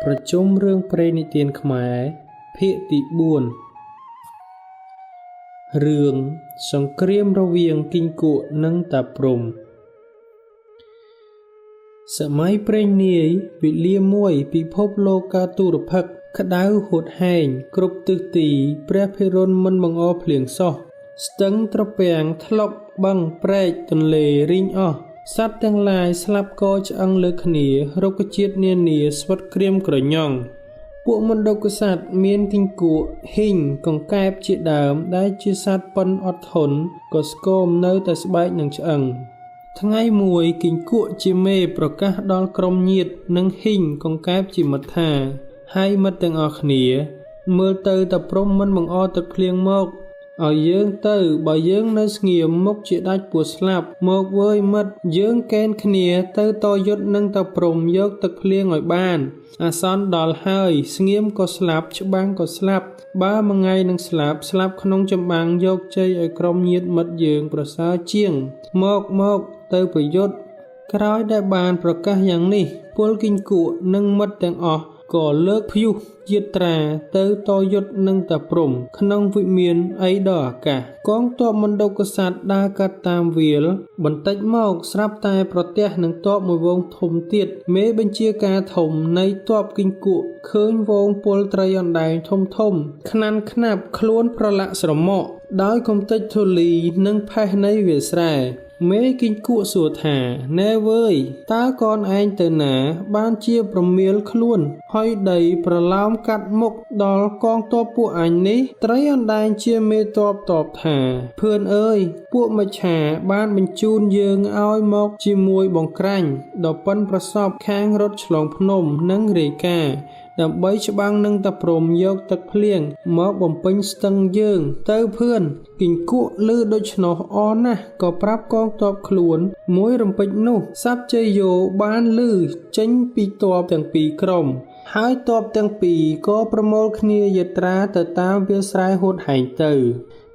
ប្រជុំរឿងព្រេងនិទានខ្មែរភាគទី4រឿងសង្គ្រាមរវាងគីង្គក់និងតាព្រំសម័យព្រេងនាយវេលាមួយពិភពលោកាទូរភិក្សក្តៅហួតហែងគ្រប់ទិសទីព្រះភិរុនមិនបង្អភ្លៀងសោះស្ទឹងត្រពាំងថ្លុកបឹងព្រែកទន្លេរីងអស់សត្វទាំងឡាយស្លាប់កឆ្អឹងលើគ្នារុក្ខជាតិនានាស្វិតក្រៀមក្រញ៉ង់ពួកមណ្ឌកសត្វមានគីង្គក់ហ៊ីងកង្កែបជាដើមដែលជាសត្វប៉ិនអត់ធន់ក៏ស្គមនៅតែស្បែកនឹងឆ្អឹងថ្ងៃមួយគីង្គក់ជាមេប្រកាសដល់ក្រុមញាតិនិងហ៊ីងកង្កែបជាមិត្តថាហើយមិត្តទាំងអស់គ្នាមើលទៅតាព្រំមិនបង្អទឹកភ្លៀងមកឲ្យយើងទៅបើយើងនៅស្ងៀមមុខជាដាច់ពោះស្លាប់មកវើយមិត្តយើងកេណ្ឌគ្នាទៅតយុទ្ធនឹងតាព្រំយកទឹកភ្លៀងឲ្យបានអាសន្នដល់ហើយស្ងៀមក៏ស្លាប់ច្បាំងក៏ស្លាប់បើមួយថ្ងៃនឹងស្លាប់ក្នុងចម្បាំងយកជ័យឲ្យក្រុមញាតិមិត្តយើងប្រសើរជាងមកទៅប្រយុទ្ធក្រោយដែលបានប្រកាសយ៉ាងនេះពលគីង្គក់និងមិត្តទាំងអស់ក៏លើកព្យុះយាត្រាទៅតយុទ្ធនឹងតាព្រំក្នុងវិមានអីដល់អាកាសកងទ័ពមណ្ឌកសត្វដើរកាត់តាមវាលបន្តិចមកស្រាប់តែប្រទះនឹងទ័ពមួយវងធំទៀតមេបញ្ជាការធំនៃទ័ពគីង្គក់ឃើញវងពលត្រីអណ្ដែងធំខ្នាន់ខ្នាប់ខ្លួនប្រឡាក់ស្រមុកដោយកំទេចធូលីនិងផេះនៃវាលស្រែមេគីង្គក់សួរថាណែវើយតើកូនឯងទៅណាបានជាប្រមៀលខ្លួនហើយដីប្រឡោមកាត់មុខដល់កងទ័ពពួកអញនេះត្រីអណ្ដែងជាមេទ័ពតបថាភឿនអើយពួកមច្ឆាបានបញ្ជូនយើងឲ្យមកជាមួយបង្ក្រាញ់ដ៏ប៉ិនប្រសប់ខាងរត់ឆ្លងភ្នំនិងរេកាដើម្បីច្បាំងនឹងតាព្រំយកទឹកភ្លៀងមកបំពេញស្ទឹងយើងទៅភឿនគីង្គក់ឮដូច្នោះអរណាស់ក៏ប្រាប់កងទ័ពខ្លួនមួយរំពេចនោះសັບជ័យយោបានឮចេញពីទ័ពទាំងពីរក្រុមហើយទ័ពទាំងពីរក៏ប្រមូលគ្នាយាត្រាទៅតាមវាលស្រែហួតហែងទៅ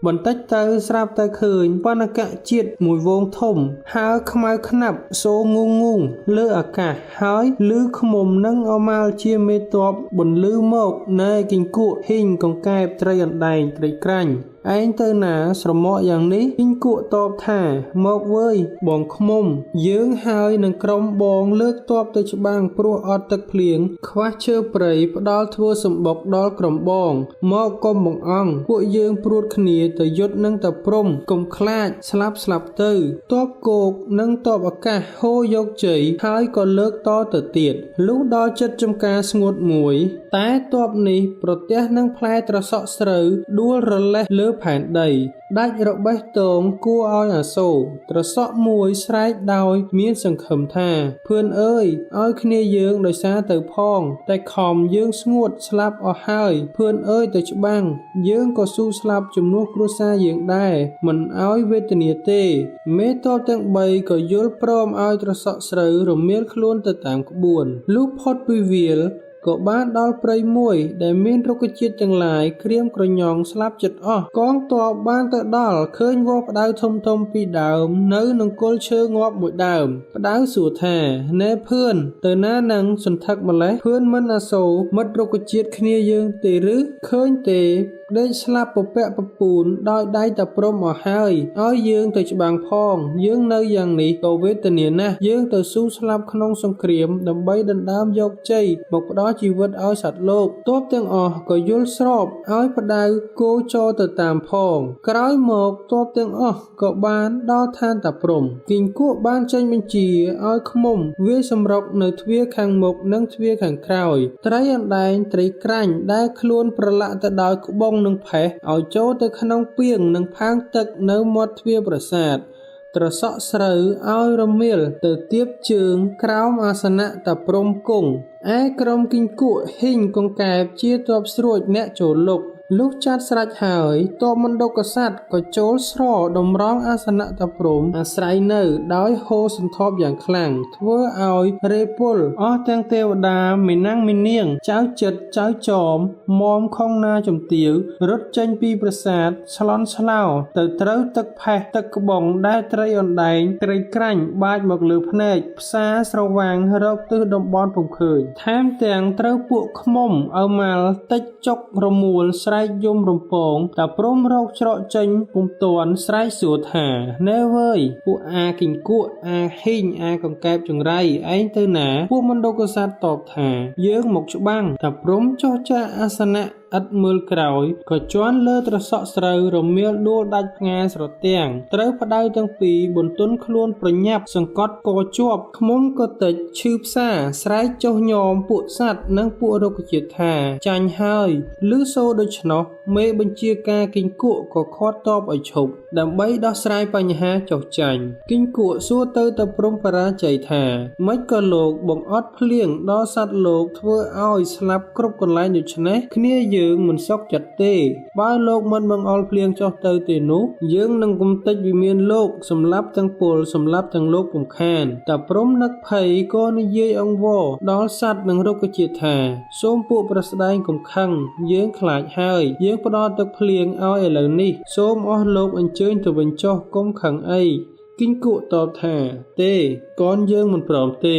បន្តិចទៅស្រាប់តែឃើញបណ្ណកជាតិមួយវងធំហើរខ្មៅខ្នាប់សូងងលើអាកាសហើយឮឃ្មុំនិងអមាល់ជាមេទ័ពបន្លឺមកណែគីង្គក់ហ៊ីងកង្កែបត្រីអណ្ដែងត្រីក្រាញ់ឯងទៅណាស្រមកយ៉ាងនេះគីង្គក់តបថាមកវើយបងឃ្មុំយើងហើយនឹងក្រុមបងលើកទ័ពទៅច្បាំងព្រោះអត់ទឹកភ្លៀងខ្វះឈើព្រៃផ្ដាល់ធ្វើសម្បុកដល់ក្រុមបងមកកុំបង្អង់ពួកយើងព្រួតគ្នាទៅយុទ្ធនឹងតាព្រំកុំខ្លាចស្លាប់ទៅទ័ពគោកនិងទ័ពអាកាសហូរយកជ័យហើយក៏លើកតទៅទៀតលុះដល់ចិត្តចំការស្ងួតមួយតែទ័ពនេះប្រទះនឹងផ្លែត្រសក់ស្រូវដួលរលេះលើផែនដីដាច់របេះតងគួរឲ្យអាសូរត្រសក់មួយស្រែកដោយមានសង្ឃឹមថាភឿនអើយឲ្យគ្នាយើងដោយសារទៅផងតែខំយើងស្ងួតស្លាប់អស់ហើយភឿនអើយទៅច្បាំងយើងក៏ស៊ូស្លាប់ជំនួសគ្រួសារយើងដែរមិនឲ្យវេទនាទេមេទ័ពទាំង3ក៏យល់ព្រមឲ្យត្រសក់ស្រូវរមៀលខ្លួនទៅតាមក្បួនលុះផុតពីវាលក៏បានដល់ព្រៃមួយដែលមានរុក្ខជាតិទាំងឡាយក្រៀមក្រញ៉ង់ស្លាប់ចិត្តអស់កងទ័ពបានទៅដល់ឃើញវល្លិផ្ដៅធំពីរដើមនៅនឹងគល់ឈើងាប់មួយដើមផ្ដៅសួរថាណែភឿនទៅណានឹងសន្ធឹកម្លេះភឿនមិនអាសូរមិត្តរុក្ខជាតិគ្នាយើងទេឬឃើញទេដេកស្លាប់ពពាក់ពពូនដោយដៃតាព្រំអស់ហើយឲ្យយើងទៅច្បាំងផងយើងនៅយ៉ាងនេះក៏វេទនាណាស់យើងទៅស៊ូស្លាប់ក្នុងសង្គ្រាមដើម្បីដណ្ដើមយកជ័យមកផ្ដល់ជីវិតឲ្យសត្វលោកទ័ពទាំងអស់ក៏យល់ស្របឲ្យផ្ដៅគោចរទៅតាមផងក្រោយមកទ័ពទាំងអស់ក៏បានដល់ឋានតាព្រំគីង្គក់បានចេញបញ្ជាឲ្យឃ្មុំវាសម្រុកនៅទ្វារខាងមុខនិងទ្វារខាងក្រោយត្រីអណ្ដែងត្រីក្រាញ់ដែលខ្លួនប្រឡាក់ទៅដោយក្បុងនឹងផេះឲ្យចូលទៅក្នុងពាងនិងផាងទឹកនៅមាត់ទ្វារប្រាសាទត្រសក់ស្រូវឲ្យរមៀលទៅទៀបជើងក្រោមអាសនៈតាព្រំគង់ឯក្រុមគីង្គក់ហ៊ីងកង្កែបជាទ័ពស្រួចអ្នកចូលលុក លុះចាត់ស្រេចហើយទ័ពមណ្ឌកក្សត្រក៏ចូលស្រតម្រង់អាសនៈតាព្រហ្មអាស្រ័យនៅដោយហូរសន្ធាប់យ៉ាងខ្លាំងធ្វើឲ្យរេពលអស់ទាំងទេវតាមេណាំងមេនាងចៅចិត្តចៅចោមមុំខុងណាជំទាវរត់ចេញពីប្រាសាទឆ្លន់ឆ្លោទៅត្រូវទឹកផេះទឹកក្បងដែលត្រីអណ្ដែងត្រីក្រាញ់បាចមកលើភ្នែកផ្សាស្រវាំងរកទិសតំបន់ពុំឃើញថែមទាំងត្រូវពួកខ្មុំឪម៉ាល់តិចចុករមួលស្រែកយំរំពងតាព្រំរកច្រកចេញពុំទាន់ស្រែកសួរថាណែវើយពួកអាគិញគក់អាហ៊ីងអាកង្កែបចង្រៃឯងទៅណាពួកមណ្ឌកក្សត្រតបថាយើងមកច្បាំងតាព្រំចុះចាកអាសនៈឥតមើលក្រោយក៏ជន់លើត្រសក់ស្រូវរមៀលដួលដាច់ផ្ងាស្រទាំងត្រូវផ្ដៅទាំងពីរបន្ទន់ខ្លួនប្រញាប់សង្កត់កជាប់ខ្មុំក៏តិចឈឺផ្សាស្រែកចុះញោមពួកសត្វនិងពួករុក្ខជាតិថាចាញ់ហើយឮសូរដូច្នោះមេបញ្ជាការគិញគក់ក៏ខាត់តបឲ្យឈប់ដើម្បីដោះស្រាយបញ្ហាចុះចាញ់គិញគក់សួរទៅតាព្រំបរាជ័យថាម៉េចក៏លោកបង្អត់ភ្លៀងដល់សត្វលោកធ្វើឲ្យស្លាប់គ្រប់កន្លែងដូច្នេះគ្នាយើងមិនសុខចិត្តទេបើលោកមិនបង្អល់ភ្លៀងចុះទៅទេនោះយើងនឹងគំតិចវិមានលោកសម្លាប់ទាំងពលសម្លាប់ទាំងលោកពុំខានតាព្រំនឹកភ័យក៏និយាយអង្វរដល់សត្វនិងរុក្ខជាតិថាសូមពួកប្រស្ដែងកុំខឹងយើងខ្លាចហើយយើងផ្ដល់ទឹកភ្លៀងឲ្យឥឡូវនេះសូមអស់លោកអញ្ជើញទៅវិញចុះកុំខឹងអីគិញគក់តបថាទេកូនយើងមិនព្រមទេ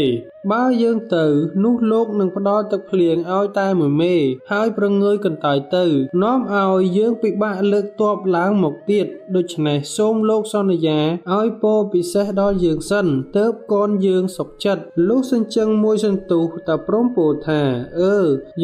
បើយើងទៅនោះលោកនឹងផ្ដល់ទឹកភ្លៀងឲ្យតែមួយមេហើយប្រងើយកន្តើយទៅនាំឲ្យយើងពិបាកលើកទ័ពឡើងមកទៀតដូច្នេះសូមលោកសន្យាឲ្យពរពិសេសដល់យើងសិនទើបកូនយើងសុខចិត្តលុះសិញ្ជឹងមួយសន្ទុះតាព្រមពោលថា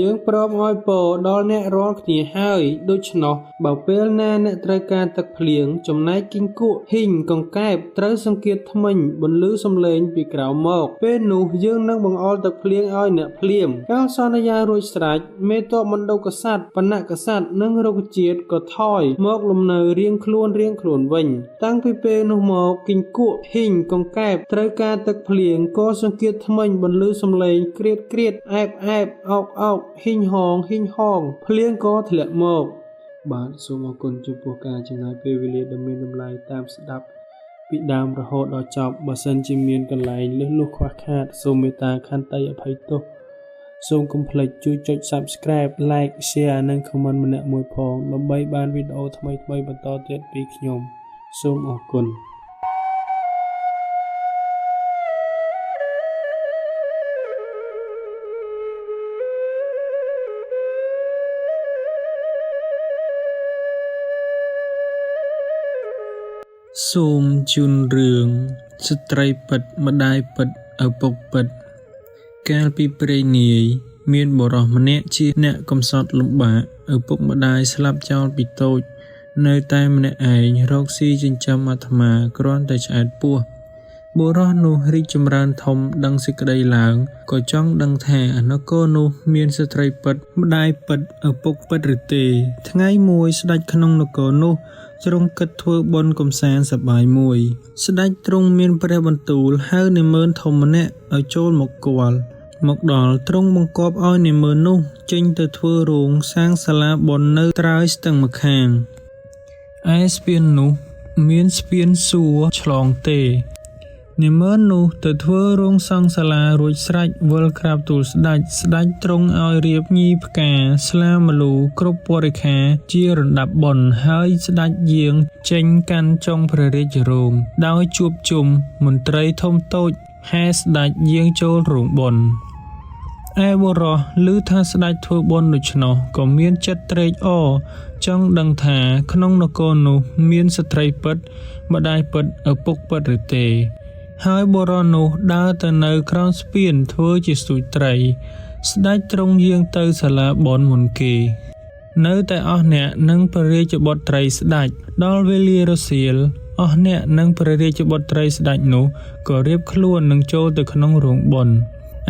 យើងព្រមឲ្យពរដល់អ្នករាល់គ្នាហើយដូច្នោះបើពេលណាអ្នកត្រូវការទឹកភ្លៀងចំណែកគិញគក់ហ៊ីងកង្កែបត្រូវសង្កេតថ្មិញបន្លឺសំឡេងពីក្រៅមកពេលនោះយើងនឹងបង្អល់ទឹកភ្លៀងឲ្យអ្នកភ្លាមកាលសន្យារួចស្រេចមេទ័ពមណ្ឌកក្សត្របណ្ណក្សត្រនិងរុក្ខជាតិក៏ថយមកលំនៅរៀងខ្លួនវិញតាំងពីពេលនោះមកគិញគក់ហ៊ីងកង្កែបត្រូវការទឹកភ្លៀងក៏សង្កេតថ្មិញបន្លឺសំឡេងក្រៀតអែបអោកហ៊ីងហងភ្លៀងក៏ធ្លាក់មកបាទសូមអរគុណចំពោះការចំណាយពេលវេលាដ៏មានតម្លៃតាមស្ដាប់ពីដើមរហូតដល់ចប់បើសិនជាមានកន្លែងលឺលុះខ្វះខាតសូមមេត្តាខន្តីអភ័យទោសសូមកុំភ្លេចជួយចុច Subscribe Like Share និង Comment ម្នាក់មួយផងដើម្បីបានវីដេអូថ្មីៗបន្តទៀតពីខ្ញុំសូមអរគុណសូមជូនរឿងស្ត្រីពិតម្ដាយពិតឪពុកពិតកាលពីព្រេងនាយមានបុរសម្នាក់ជាអ្នកកំសត់លំបាកឪពុកម្ដាយស្លាប់ចោលពីតូចនៅតែម្នាក់ឯងរកស៊ីចិញ្ចឹមអាត្មាគ្រាន់តែឆ្អែតពោះបុរសនោះរីកចម្រើនធំដឹងសេចក្តីឡើងក៏ចង់ដឹងថានគរនោះមានស្ត្រីពិតម្ដាយពិតឪពុកពិតឬទេថ្ងៃមួយស្ដេចក្នុងនគរនោះទ្រង់គិតធ្វើបុណ្យកំសាន្តសប្បាយមួយស្ដេចទ្រង់មានព្រះបន្ទូលហៅនាម៉ឺនធំម្នាក់ឲ្យចូលមកគាល់មកដល់ទ្រង់បង្គាប់ឲ្យនាម៉ឺននោះចេញទៅធ្វើរោងសាងសាលាបុណ្យនៅត្រើយស្ទឹងម្ខាងឯស្ពាននោះមានស្ពានសួរឆ្លងទេនាម៉ឺននោះទៅធ្វើរោងសង់សាលារួចស្រេចវិលក្រាបទូលស្ដេចទ្រង់ឲ្យរៀបញីផ្កាស្លាម្លូគ្រប់បរិខាជារណ្ដាប់បុណ្យហើយស្ដេចយាងចេញកាន់ចុងព្រះរាជរោងដោយជួបជុំមន្ត្រីធំតូចហែស្ដេចយាងចូលរោងបុណ្យឯបុរសឮថាស្ដេចធ្វើបុណ្យដូច្នោះក៏មានចិត្តត្រេកអរចង់ដឹងថាក្នុងនគរនោះមានស្ត្រីពិតម្ដាយពិតឪពុកពិតឬទេហើយបុរសនោះដើរទៅនៅក្រោមស្ពានធ្វើជាស្ទូចត្រីស្ដេចទ្រង់យាងទៅសាលាបុណ្យមុនគេនៅតែអស់អ្នកនិងព្រះរាជបុត្រីស្ដេចដល់វេលារសៀលអស់អ្នកនិងព្រះរាជបុត្រីស្ដេចនោះក៏រៀបខ្លួននឹងចូលទៅក្នុងរោងបុណ្យ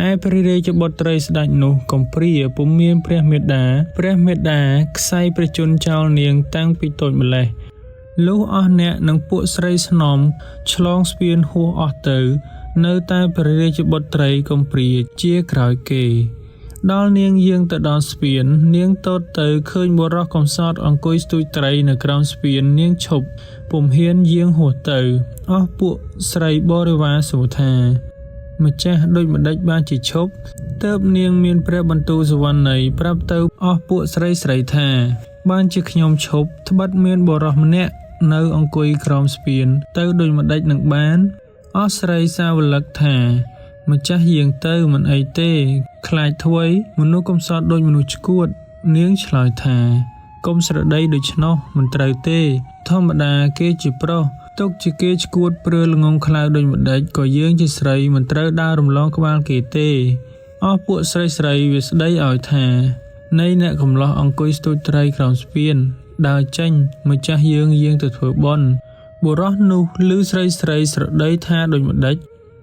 ឯព្រះរាជបុត្រីស្ដេចនោះកំព្រាពុំមានព្រះមេដាខ្សែព្រះជន្មចោលនាងតាំងពីតូចម្លេះលុះអស់អ្នកនិងពួកស្រីស្នំឆ្លងស្ពានហួសអស់ទៅនៅតែព្រះរាជបុត្រីកំព្រាជាក្រោយគេ ដល់នាងយាងទៅដល់ស្ពាននាងតូចទៅឃើញបុរសកំសត់អង្គុយស្ទួយត្រីនៅក្រោមស្ពាននាងឈប់ពុំហ៊ានយាងហួសទៅអស់ពួកស្រីបរិវារសួរថាម្ចាស់ដូចម្ដេចបានជាឈប់ទើបនាងមានព្រះបន្ទូលសវណ្ណីប្រាប់ទៅអស់ពួកស្រីថាបានជាខ្ញុំឈប់ត្បិតមានបុរសម្នាក់នៅអង្គុយក្រោមស្ពានទៅដូចម្ដេចនឹងបានអស់ស្រីសាវលឹកថាម្ចាស់យាងទៅមិនអីទេខ្លាចធ្វៃមនុស្សកំសត់ដូចមនុស្សឆ្កួតនាងឆ្លើយថាកុំស្រដីដូច្នោះមិនត្រូវទេធម្មតាគេជាប្រុសទុកជាគេឆ្កួតព្រើល្ងងខ្លៅដូចម្ដេចក៏យើងជាស្រីមិនត្រូវដើររំលងក្បាលគេទេអស់ពួកស្រីវាស្ដីឲ្យថានៃអ្នកកំឡោះអង្គុយស្ទួចត្រីក្រោមស្ពានដើរចេញម្ចាស់យើងទៅធ្វើបុណ្យបុរសនោះឮស្រីស្រដីថាដូចម្ដេច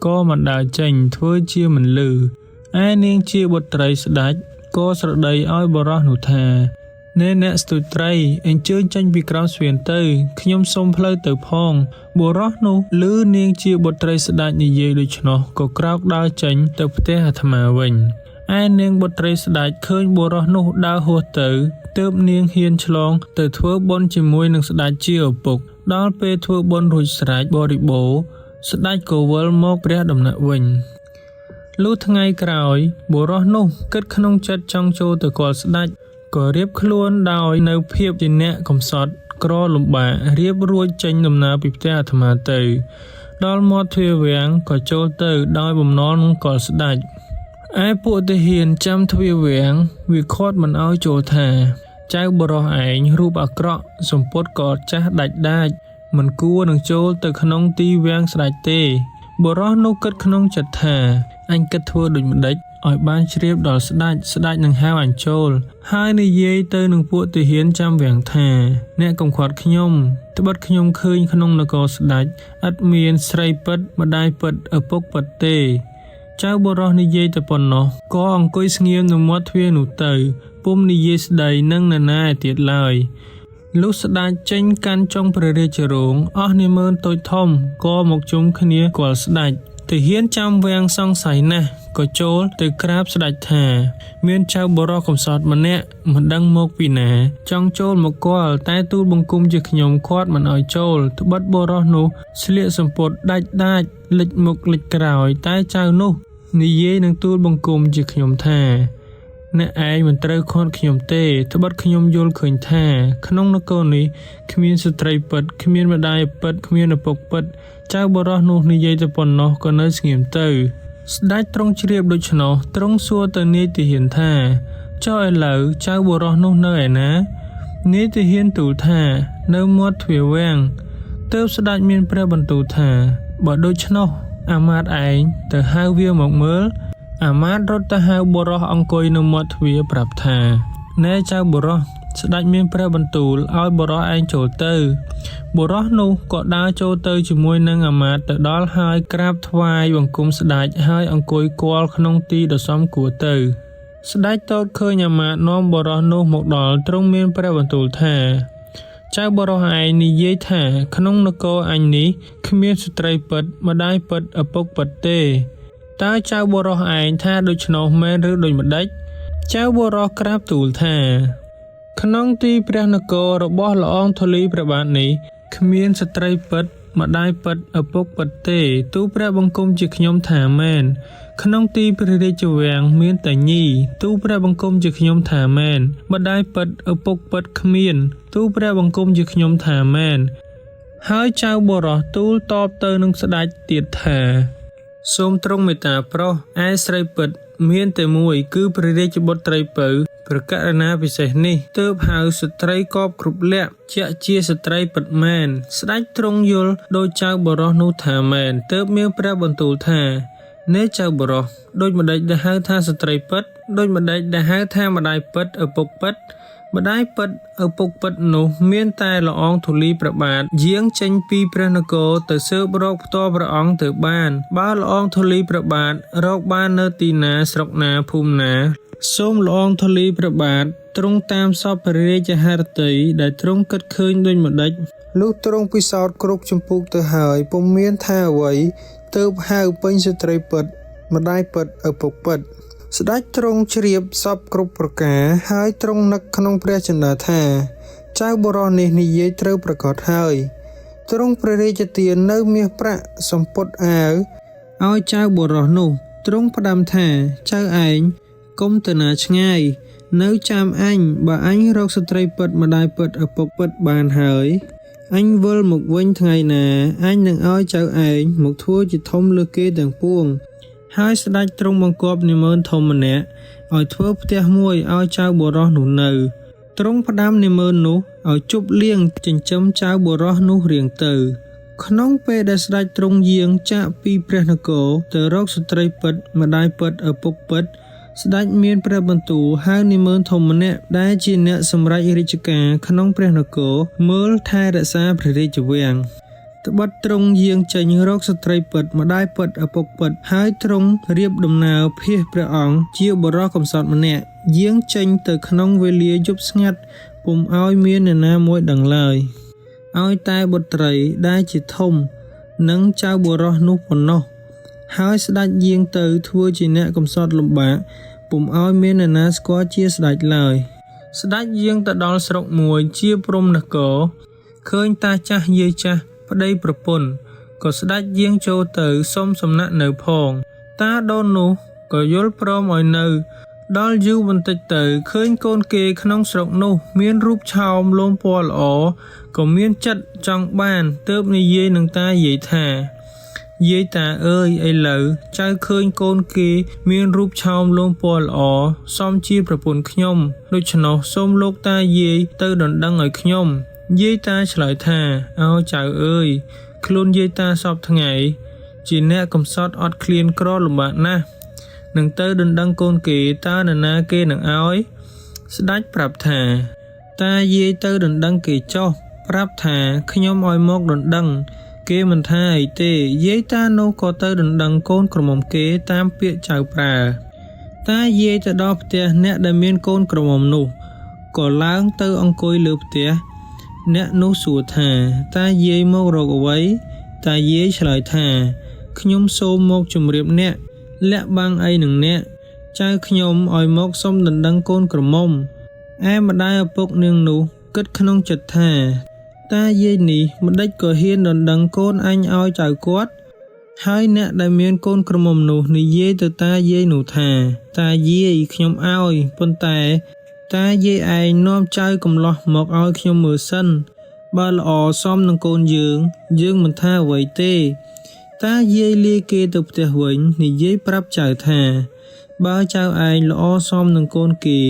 ក៏មិនដើរចេញធ្វើជាមិនឮឯនាងជាបុត្រីស្ដេចក៏ស្រដីឲ្យបុរសនោះថាអ្នកស្ទួចត្រីអញ្ជើញចេញពីក្រោមស្ពានទៅខ្ញុំសុំផ្លូវទៅផងបុរសនោះឮនាងជាបុត្រីស្ដេចនិយាយដូច្នោះក៏ក្រោកដើរចេញទៅផ្ទះអាត្មាវិញឯនាងបុត្រីស្ដេចឃើញបុរសនោះដើរហួសទៅទើបនាងហ៊ានឆ្លងទៅធ្វើបុណ្យជាមួយនឹងស្ដេចជាឪពុកដល់ពេលធ្វើបុណ្យរួចស្រេចបរិបូរណ៍ស្ដេចក៏វិលមកព្រះដំណាក់វិញលុះថ្ងៃក្រោយបុរសនោះគិតក្នុងចិត្តចង់ចូលទៅគាល់ស្ដេចក៏រៀបខ្លួនដោយនៅភាពជាអ្នកកំសត់ក្រលំបាករៀបរួចចេញដំណើរពីផ្ទះអាត្មាទៅដល់មាត់ទ្វារវាំងក៏ចូលទៅដោយបំណងនឹងគាល់ស្ដេចឯពួកទាហានចាំទ្វារវាំងវាខាត់មិនឲ្យចូលថាចៅបុរសឯងរូបអាក្រក់សម្ពុតក៏ចាស់ដាច់មិនគួរនឹងចូលទៅក្នុងទីវាំងស្ដេចទេបុរសនោះគិតក្នុងចិត្តថាអញគិតធ្វើដូចម្ដេចឲ្យបានជ្រាបដល់ស្ដេចនឹងហៅអញចូលហើយនិយាយទៅនឹងពួកទាហានចាំវាំងថាអ្នកកុំខាត់ខ្ញុំត្បិតខ្ញុំឃើញក្នុងនគរស្ដេចឥតមានស្រីពិតម្ដាយពិតឪពុកពិតទេចៅបុរសនិយាយតែប៉ុណ្ណោះក៏អង្គុយស្ងៀមនៅមាត់ទ្វារនោះទៅពុំនិយាយស្ដីនឹងនរណាទៀតឡើយលុះស្ដេចចេញកាន់ចុងព្រះរាជរោងអស់នាម៉ឺនតូចធំក៏មកជុំគ្នាគាល់ស្ដេចទាហានចាំវាំងសង្ស័យណាស់ក៏ចូលទៅក្រាបស្ដេចថាមានចៅបុរសកំសត់ម្នាក់មិនដឹងមកពីណាចង់ចូលមកគាល់តែទូលបង្គំជាខ្ញុំខាត់មិនឲ្យចូលត្បិតបុរសនោះស្លៀកសំពត់ដាច់លិចមុខលិចក្រោយតែចៅនោះនិយាយនឹងទូលបង្គំជាខ្ញុំថាអ្នកឯងមិនត្រូវខាត់ខ្ញុំទេត្បិតខ្ញុំយល់ឃើញថាក្នុងនគរនេះគ្មានស្ត្រីពិតគ្មានម្ដាយពិតគ្មានឪពុកពិតចៅបុរសនោះនិយាយតែប៉ុណ្ណោះក៏នៅស្ងៀមទៅស្ដេចទ្រង់ជ្រាបដូច្នោះទ្រង់សួរទៅនាយទាហានថាចុះឥឡូវចៅបុរសនោះនៅឯណានាយទាហានទូលថានៅមាត់ទ្វារវាំងទើបស្ដេចមានព្រះបន្ទូលថាបើដូច្នោះអាមាត្យឯងទៅហៅវាមកមើលអាមាត្យរត់ទៅហៅបុរសអង្គុយនៅមាត់ទ្វារប្រាប់ថាណែចៅបុរសស្ដេចមានព្រះបន្ទូលឲ្យបុរសឯងចូលទៅបុរសនោះក៏ដើរចូលទៅជាមួយនឹងអាមាត្យទៅដល់ហើយក្រាបថ្វាយបង្គំស្ដេចហើយអង្គុយគាល់ក្នុងទីដ៏សមគួរទៅស្ដេចទតឃើញអាមាត្យនាំបុរសនោះមកដល់ទ្រង់មានព្រះបន្ទូលថាចៅបុរសឯងនិយាយថាក្នុងនគរអញនេះគ្មានស្ត្រីពិតម្ដាយពិតឪពុកពិតទេតើចៅបុរសឯងថាដូច្នោះមែនឬដូចម្ដេចចៅបុរសក្រាបទូលថាក្នុងទីព្រះនគររបស់ល្អងធូលីព្រះបាទនេះគ្មានស្ត្រីពិតម្ដាយពិតឪពុកពិតទេទូលព្រះបង្គំជាខ្ញុំថាមែនក្នុងទីព្រះរាជវាំងមានតែញីទូលព្រះបង្គំជាខ្ញុំថាមែនម្ដាយពិតឪពុកពិតគ្មានទូលព្រះបង្គំជាខ្ញុំថាមែនហើយចៅបុរសទូលតបទៅនឹងស្ដេចទៀតថាសូមទ្រង់មេត្តាប្រោសឯស្រីពិតមានតែមួយគឺព្រះរាជបុត្រីពៅប្រករណាពិសេសនេះទើបហៅស្ត្រីកបគ្រប់លក្ខជាក់ជាស្ត្រីពិតមែនស្ដេចទ្រង់យល់ដោយចៅបុរសនោះថាមែនទើបមានព្រះបន្ទូលថានេចៅបុរសដូចម្ដេចដែលហៅថាស្ត្រីពិតដូចម្ដេចដែលហៅថាម្ដាយពិតឪពុកពិតម្ដាយពិតឪពុកពិតនោះមានតែល្អងធូលីព្រះបាទយាងចេញពីព្រះនគរទៅស៊ើបរកផ្ទាល់ព្រះអង្គទៅបានបើល្អងធូលីព្រះបាទរកបាននៅទីណាស្រុកណាភូមិណាសូមល្អងធូលីព្រះបាទទ្រង់តាមសពព្រះរាជហឫទ័យដែលទ្រង់គិតឃើញដូចម្ដេចលុះទ្រង់ពិសោធន៍គ្រប់ចម្ពោះទៅហើយពុំមានថាអ្វីទើបហៅពេញស្ត្រីពិតម្ដាយពិតឪពុកពិត ស្ដេចទ្រង់ជ្រាបសពគ្រប់ប្រការហើយទ្រង់នឹកក្នុងព្រះចិន្តាថាចៅបុរសនេះនិយាយត្រូវប្រកបហើយទ្រង់ព្រះរាជទាននៅមាសប្រាក់សម្ពុតអាវឲ្យចៅបុរសនោះទ្រង់ផ្ដាំថាចៅឯងកុំទៅណាឆ្ងាយនៅចាំអញបើអញរកស្ត្រីពិតម្ដាយពិតឪពុកពិតបានហើយអញវិលមកវិញថ្ងៃណាអញនឹងឲ្យចៅឯងមកធ្វើជាធំលើគេទាំងពួងហើយស្ដេចទ្រង់បង្គាប់នាម៉ឺនធំម្នាក់ឲ្យធ្វើផ្ទះមួយឲ្យចៅបុរសនោះនៅទ្រង់ផ្ដាំនាម៉ឺននោះឲ្យជប់លៀងចិញ្ចឹមចៅបុរសនោះរៀងទៅក្នុងពេលដែលស្ដេចទ្រង់យាងចាកពីព្រះនគរទៅរកស្ត្រីពិតម្ដាយពិតឪពុកពិតស្ដេចមានព្រះបន្ទូលហៅនាម៉ឺនធំម្នាក់ដែលជាអ្នកសម្រេចរាជការក្នុងព្រះនគរមើលថែរក្សាព្រះរាជវាំងត្បិតទ្រង់យាងចេញរកស្ត្រីពិតម្ដាយពិតឪពុកពិតហើយទ្រង់រៀបដំណើរភៀសព្រះអង្គជាបុរសកំសត់ម្នាក់យាងចេញទៅក្នុងវេលាយប់ស្ងាត់ពុំឲ្យមាននរណាមួយដឹងឡើយឲ្យតែបុត្រីដែលជាធំនិងចៅបុរសនោះប៉ុណ្ណោះហើយស្ដេចយាងទៅធ្វើជាអ្នកកំសត់លំបាកពុំឲ្យមាននរណាស្គាល់ជាស្ដេចឡើយស្ដេចយាងទៅដល់ស្រុកមួយជាព្រំនគរឃើញតាចាស់យាយចាស់ប្តីប្រពន្ធក៏ស្ដេចយាងចូលទៅសុំសំណាក់នៅផងតាដូននោះក៏យល់ព្រមឲ្យនៅដល់យូរបន្តិចទៅឃើញកូនគេក្នុងស្រុកនោះមានរូបឆោមលោមពណ៌ល្អក៏មានចិត្តចង់បានទើបនិយាយនឹងតាយាយថាយាយតាអើយឥឡូវចៅឃើញកូនគេមានរូបឆោមលោមពណ៌ល្អសមជាប្រពន្ធខ្ញុំដូច្នោះសូមលោកតាយាយទៅដណ្ដឹងឲ្យខ្ញុំយាយតាឆ្លើយថាអោចៅអើយខ្លួនយាយតាសពថ្ងៃជាអ្នកកំសត់អត់ឃ្លានក្រលំបាកណាស់នឹងទៅដណ្ដឹងកូនគេតើនរណាគេនឹងឲ្យស្ដេចប្រាប់ថាតាយាយទៅដណ្ដឹងគេចុះប្រាប់ថាខ្ញុំឲ្យមកដណ្ដឹងគេមិនថាអីទេយាយតានោះក៏ទៅដណ្ដឹងកូនក្រមុំគេតាមពាក្យចៅប្រើតាយាយទៅដល់ផ្ទះអ្នកដែលមានកូនក្រមុំនោះក៏ឡើងទៅអង្គុយលើផ្ទះអ្នកនោះសួរថាតាយាយមករកអ្វីតាយាយឆ្លើយថាខ្ញុំសូមមកជម្រាបអ្នកលាក់បាំងអីនឹងអ្នកចៅខ្ញុំឲ្យមកសុំដណ្ដឹងកូនក្រមុំឯម្ដាយឪពុកនាងនោះគិតក្នុងចិត្តថាតាយាយនេះម្ដេចក៏ហ៊ានដណ្ដឹងកូនអញឲ្យចៅគាត់ហើយអ្នកដែលមានកូនក្រមុំនោះនិយាយទៅតាយាយនោះថាតាយាយខ្ញុំឲ្យប៉ុន្តែតាយាយឯងនាំចៅកំឡោះមកឲ្យខ្ញុំមើលសិនបើល្អសមនឹងកូនយើងមិនថាអ្វីទេតាយាយលាគេទៅផ្ទះវិញនិយាយប្រាប់ចៅថាបើចៅឯងល្អសមនឹងកូនគេ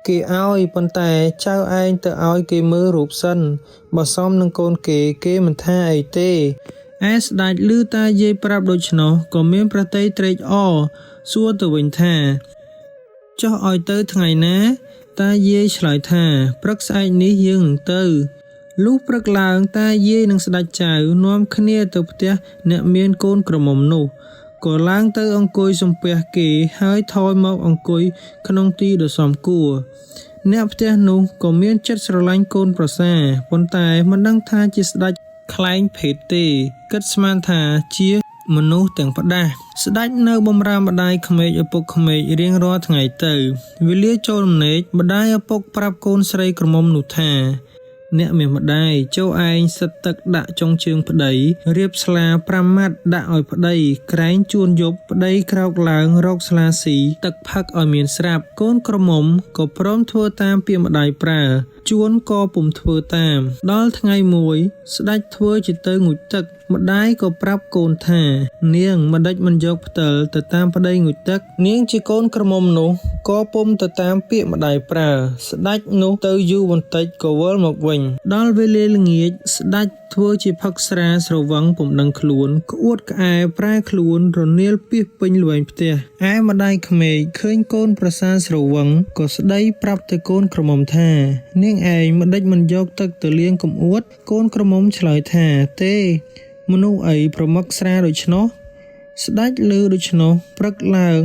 ឲ្យប៉ុន្តែចៅឯងទៅឲ្យគេមើលរូបសិនបើសមនឹងកូនគេមិនថាអីទេឯស្ដេចឮតាយាយប្រាប់ដូច្នោះក៏មានប្រតិត្រេកអរសួរទៅវិញថាចុះឲ្យទៅថ្ងៃណាតាយាយឆ្លើយថាព្រឹកស្អែកនេះយើងនឹងទៅលុះព្រឹកឡើងតាយាយនិងស្ដេចចៅនាំគ្នាទៅផ្ទះអ្នកមានកូនក្រមុំនោះក៏ឡើងទៅអង្គុយសំពះគេហើយថយមកអង្គុយក្នុងទីដ៏សមគួរអ្នកផ្ទះនោះក៏មានចិត្តស្រឡាញ់កូនប្រសាប៉ុន្តែមិនដឹងថាជាស្ដេចខ្លែងភេទទេគិតស្មានថាជាមនុស្សទាំងផ្ដាស់ស្ដេចនៅបម្រើម្ដាយក្មេកឪពុកក្មេករៀងរាល់ថ្ងៃទៅវេលាចូលដំណេកម្ដាយឪពុកប្រាប់កូនស្រីក្រមុំនោះថាអ្នកមាសម្ដាយចូលឯងសិតទឹកដាក់ចុងជើងប្តីរៀបស្លា5ម៉ាត់ដាក់ឲ្យប្តីក្រែងជួនយប់ប្តីក្រោកឡើងរកស្លាស៊ីទឹកផឹកឲ្យមានស្រាប់កូនក្រមុំក៏ព្រមធ្វើតាមពាក្យម្ដាយប្រើជួនក៏ពុំធ្វើតាមដល់ថ្ងៃមួយស្ដេចធ្វើជាទៅងូតទឹកម្ដាយក៏ប្រាប់កូនថានាងម្ដេចមិនយកផ្តិលទៅតាមប្តីងូតទឹកនាងជាកូនក្រមុំនោះក៏ពុំទៅតាមពាក្យម្ដាយប្រើស្ដេចនោះទៅយូរបន្តិចក៏វិលមកវិញដល់វេលាល្ងាចស្ដេចធ្វើជាផឹកស្រាស្រវឹងពុំដឹងខ្លួនក្អួតក្អែប្រែខ្លួនរនាលពាសពេញល្វែងផ្ទះឯម្ដាយក្មេកឃើញកូនប្រសាស្រវឹងក៏ស្ដីប្រាប់ទៅកូនក្រមុំថានាងឯងម្ដេចមិនយកទឹកទៅលាងកំអួតកូនក្រមុំឆ្លើយថាទេមនុស្សអីប្រមឹកស្រាដូច្នោះស្ដេចឮដូច្នោះព្រឹកឡើង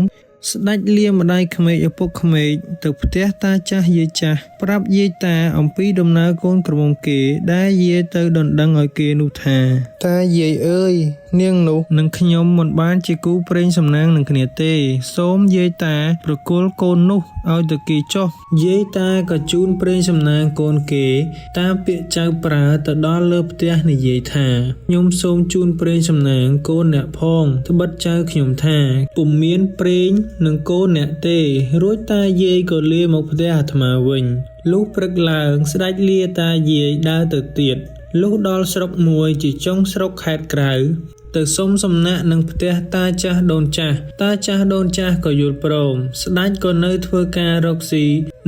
ស្ដេចលាម្ដាយក្មេកឪពុកក្មេកទៅផ្ទះតាចាស់យាយចាស់ប្រាប់យាយតាអំពីដំណើរកូនក្រមុំគេដែលយាយទៅដណ្ដឹងឲ្យគេនោះថាតាយាយអើយនាងនោះនិងខ្ញុំមិនបានជាគូព្រេងសំណាងនឹងគ្នាទេសូមយាយតាប្រគល់កូននោះឲ្យទៅគេចុះយាយតាក៏ជូនព្រេងសំណាងកូនគេតាមពាក្យចៅប្រើទៅដល់លើផ្ទះនិយាយថាខ្ញុំសូមជូនព្រេងសំណាងកូនអ្នកផងត្បិតចៅខ្ញុំថាពុំមានព្រេងនឹងកូនអ្នកទេរួចតាយាយក៏លាមកផ្ទះអាត្មាវិញលុះព្រឹកឡើងស្ដេចលាតាយាយដើរទៅទៀតលុះដល់ស្រុកមួយជាចុងស្រុកខេត្តក្រៅទៅសុំសំណាក់នឹងផ្ទះតាចាស់ដូនចាស់តាចាស់ដូនចាស់ក៏យល់ព្រមស្ដេចក៏នៅធ្វើការរកស៊ី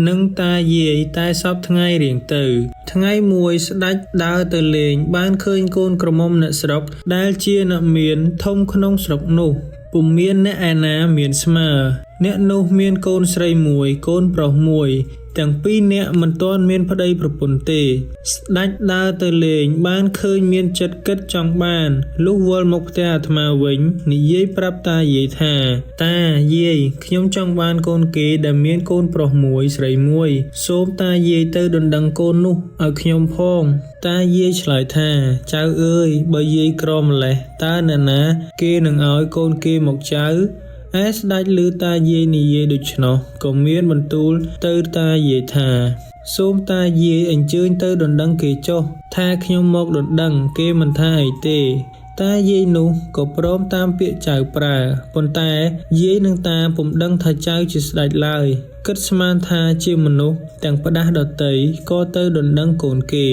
នឹងតាយាយតែសពថ្ងៃរៀងទៅថ្ងៃមួយស្ដេចដើរទៅលេងបានឃើញកូនក្រមុំអ្នកស្រុកដែលជាអ្នកមានធំក្នុងស្រុកនោះពុំមានអ្នកឯណាមានស្មើអ្នកនោះមានកូនស្រីមួយកូនប្រុសមួយទាំងពីរនាក់មិនទាន់មានប្តីប្រពន្ធទេស្ដេចដើរទៅលេងបានឃើញមានចិត្តគិតចង់បានលុះវិលមកផ្ទះអាត្មាវិញនិយាយប្រាប់តាយាយថាតាយាយខ្ញុំចង់បានកូនគេដែលមានកូនប្រុសមួយស្រីមួយសូមតាយាយទៅដណ្ដឹងកូននោះឲ្យខ្ញុំផងតាយាយឆ្លើយថាចៅអើយបើយាយក្រម្លេះតើអ្នកណាគេនឹងឲ្យកូនគេមកចៅឯស្ដេចឮតាយាយនិយាយដូច្នោះក៏មានបន្ទូលទៅតាយាយថាសូមតាយាយអញ្ជើញទៅដណ្ដឹងគេចុះថាខ្ញុំមកដណ្ដឹងគេមិនថាអីទេតាយាយនោះក៏ព្រមតាមពាក្យចៅប្រើប៉ុន្តែយាយនិងតាពុំដឹងថាចៅជាស្ដេចឡើយគិតស្មានថាជាមនុស្សទាំងផ្ដាស់ដតីក៏ទៅដណ្ដឹងកូនគេ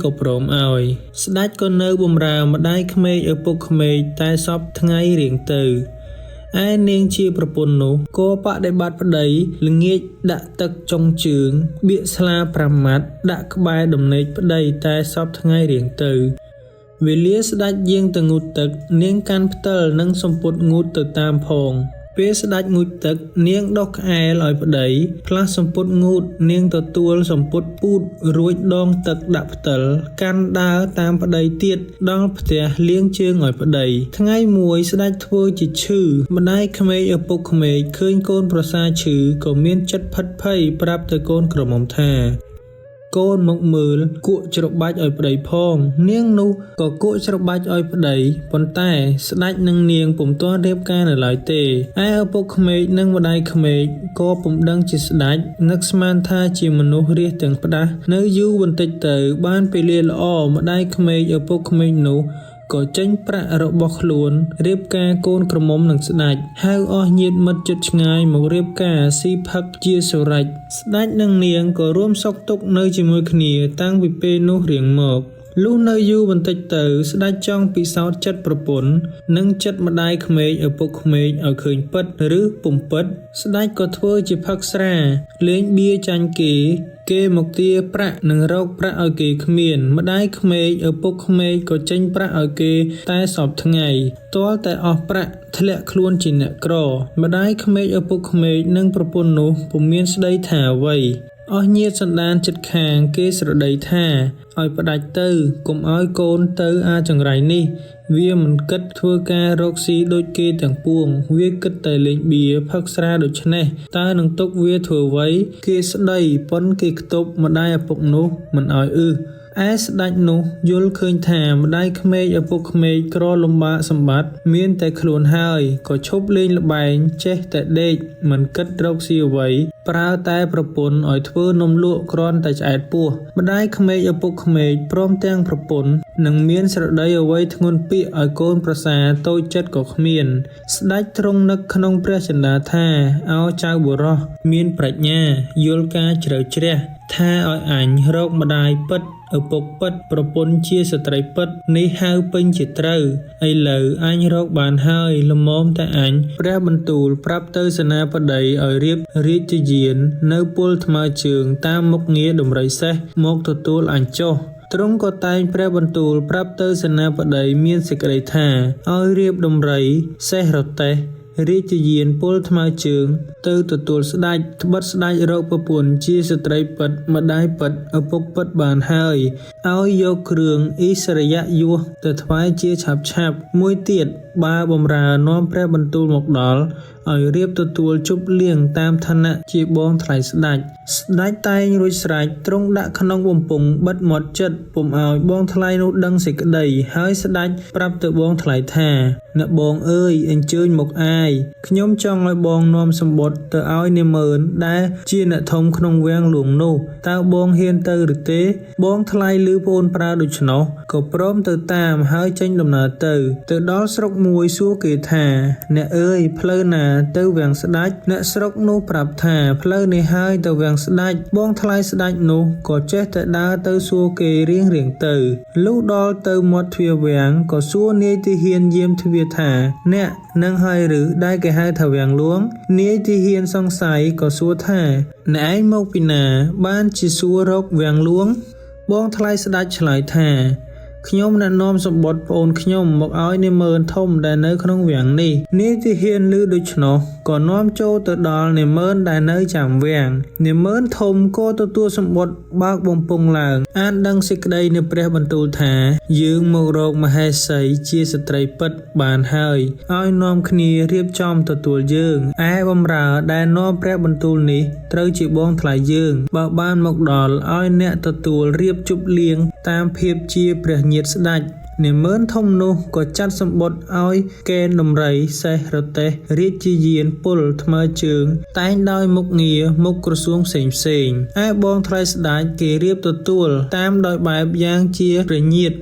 ក៏ព្រមឲ្យស្ដេចក៏នៅបម្រើម្ដាយក្មេកឪពុកក្មេកតែសពថ្ងៃរៀងទៅឯនាងជាប្រពន្ធនោះក៏បដិបត្តិប្តីល្ងាចដាក់ទឹកចុងជើងបៀកស្លា5ម៉ាត់ដាក់ក្បែរដំណេកប្តីតែសពថ្ងៃរៀងទៅវេលាស្ដេចយាងទៅងូតទឹកនាងកាន់ផ្តិលនិងសំពត់ងូតទៅតាមផងពេលស្ដេចងូតទឹកនាងដុសក្អែលឲ្យប្តីផ្លាស់សំពត់ងូតនាងទទួលសំពត់ពូតរួចដងទឹកដាក់ផ្តិលកាន់ដើរតាមប្តីទៀតដល់ផ្ទះលាងជើងឲ្យប្តីថ្ងៃមួយស្ដេចធ្វើជាឈឺម្ដាយក្មេកឪពុកក្មេកឃើញកូនប្រសាឈឺក៏មានចិត្តភិតភ័យប្រាប់ទៅកូនក្រមុំថាកូនមកមើលគក់ច្របាច់ឲ្យប្តីផងនាងនោះក៏គក់ច្របាច់ឲ្យប្តីប៉ុន្តែស្ដេចនិងនាងពុំទាន់រៀបការនៅឡើយទេឯឪពុកក្មេកនិងម្ដាយក្មេកក៏ពុំដឹងជាស្ដេចនឹកស្មានថាជាមនុស្សរាសទាំងផ្ដាស់នៅយូរបន្តិចទៅបានពេលល្អម្ដាយក្មេកឪពុកក្មេកនោះក៏ចេញប្រាក់របស់ខ្លួនរៀបការកូនក្រមុំនឹងស្ដេចហៅអស់ញាតិមិត្តជិតឆ្ងាយមករៀបការស៊ីផឹកជាសុរេចស្ដេចនិងនាងក៏រួមសុខទុក្ខនៅជាមួយគ្នាតាំងពីពេលនោះរៀងមកលុះនៅយូរបន្តិចទៅស្ដេចចង់ពិសោធន៍ចិត្តប្រពន្ធនិងចិត្តម្ដាយក្មេកឪពុកក្មេកឲ្យឃើញពិតឬពុំពិតស្ដេចក៏ធ្វើជាផឹកស្រាលេងបៀចាញ់គេមកទាប្រាក់និងរកប្រាក់ឲ្យគេគ្មានម្ដាយក្មេកឪពុកក្មេកក៏ចេញប្រាក់ឲ្យគេតែសពថ្ងៃទាល់តែអស់ប្រាក់ធ្លាក់ខ្លួនជាអ្នកក្រម្ដាយក្មេកឪពុកក្មេកនិងប្រពន្ធនោះពុំមានស្ដីថាអ្វីអស់ញាតិសន្តានជិតខាងគេស្រដីថាឲ្យផ្ដាច់ទៅកុំឲ្យកូនទៅអាចង្រៃនេះវាមិនគិតធ្វើការរកស៊ីដូចគេទាំងពួងវាគិតតែលេងបៀផឹកស្រាដូច្នេះតើនឹងទុកវាធ្វើអ្វីគេស្ដីប៉ុនគេខ្ទប់ម្ដាយឪពុកនោះមិនឲ្យឯស្ដេចនោះយល់ឃើញថាម្ដាយក្មេកឪពុកក្មេកក្រលំបាកសម្បត្តិមានតែខ្លួនហើយក៏ឈប់លេងល្បែងចេះតែដេកមិនគិតរកស៊ីអ្វីប្រើតែប្រពន្ធឲ្យធ្វើនំលក់គ្រាន់តែឆ្អែតពោះម្ដាយក្មេកឪពុកក្មេកព្រមទាំងប្រពន្ធនឹងមានស្រដីអ្វីធ្ងន់ពាក្យឲ្យកូនប្រសាតូចចិត្តក៏គ្មានស្ដេចទ្រង់នឹកក្នុងព្រះចិន្តាថាឱចៅបុរសមានប្រាជ្ញាយល់ការជ្រៅជ្រះថាឲ្យអញរកម្ដាយពិតឪពុកពិតប្រពន្ធជាស្ត្រីពិតនេះហៅពេញជាត្រូវឥឡូវអញរកបានហើយល្មមតែអញព្រះបន្ទូលប្រាប់ទៅសេនាបតីឲ្យរៀបរាជយាននៅពលថ្មើរជើងតាមមុខងារដំរីសេះមកទទួលអញចុះទ្រង់ក៏តែងព្រះបន្ទូលប្រាប់ទៅសេនាបតីមានសេចក្តីថាឲ្យរៀបដំរីសេះរទេះរាជយានពលថ្មើរជើងទៅទទួលស្ដេចត្បិតស្ដេចរកប្រពន្ធជាស្ត្រីពិតម្ដាយពិតឪពុកពិតបានហើយ ឲ្យយកគ្រឿងអ៊ីសរិយយសទៅថ្វាយជាឆាប់មួយទៀតបើបំរើនាំព្រះបន្ទូលមកដល់ឲ្យរៀបទទួលជប់លៀងតាមឋានៈជាបងថ្លៃស្ដេចតែងរួចស្រេចទ្រង់ដាក់ក្នុងបំពង់បិទមាត់ចិត្តពុំឲ្យបងថ្លៃនោះដឹងសេចក្តីហើយស្ដេចប្រាប់ទៅបងថ្លៃថាអ្នកបងអើយអញ្ជើញមកអាយខ្ញុំចង់ឲ្យបងនាំសម្បត្តិទៅឲ្យនាម៉ឺនដែលជាអ្នកធំក្នុងវាំងលួងនោះតើបងហ៊ានទៅឬទេបងថ្លៃឮប្អូនប្រើដូច្នោះក៏ព្រមទៅតាមហើយចេញដំណើរទៅដល់ស្រុកមួយសួរគេថាអ្នកអើយផ្លូវណាទៅវាំងស្ដេចអ្នកស្រុកនោះប្រាប់ថាផ្លូវនេះហើយទៅវាំងស្ដេចបងថ្លៃស្ដេចនោះក៏ចេះតែដើរទៅសួរគេរៀងទៅលុះដល់ទៅមាត់ទ្វារវាំងក៏សួរនាយទាហានយាមទ្វារថាអ្នកនឹងហើយឬដែលគេហៅថាវាំងលួងនាយទាហានសង្ស័យក៏សួរថាអ្នកឯងមកពីណាបានជាសួររកវាំងលួងបងថ្លៃស្ដេចឆ្លើយថាខ្ញុំអ្នកនាំសម្បត្តិប្អូនខ្ញុំមកឲ្យនាម៉ឺនធំដែលនៅក្នុងវាំងនេះនាយទាហានឮដូច្នោះក៏នាំចូលទៅដល់នាម៉ឺនដែលនៅចាំវាំងនាម៉ឺនធំក៏ទទួលសម្បត្តិបើកបំពង់ឡើងអានដឹងសេចក្តីនៃព្រះបន្ទូលថាយើងមករកមហេសីជាស្ត្រីពិតបានហើយឲ្យនាំគ្នារៀបចំទទួលយើងឯបម្រើដែលនាំព្រះបន្ទូលនេះត្រូវជាបងថ្លៃយើងបើបានមកដល់ឲ្យអ្នកទទួលរៀបជប់លៀងតាមភាពជាព្រះញាតិស្ដេចនាម៉ឺនធំនោះក៏ចាត់សម្បត្តិឲ្យកេណ្ឌដំរីសេះរទេះរាជយានពលថ្មើរជើងតែងដោយមុខងារមុខក្រសួងផ្សេងឯបងថ្លៃស្ដេចគេរៀបទទួលតាមដោយបែបយ៉ាងជាព្រះញាតិ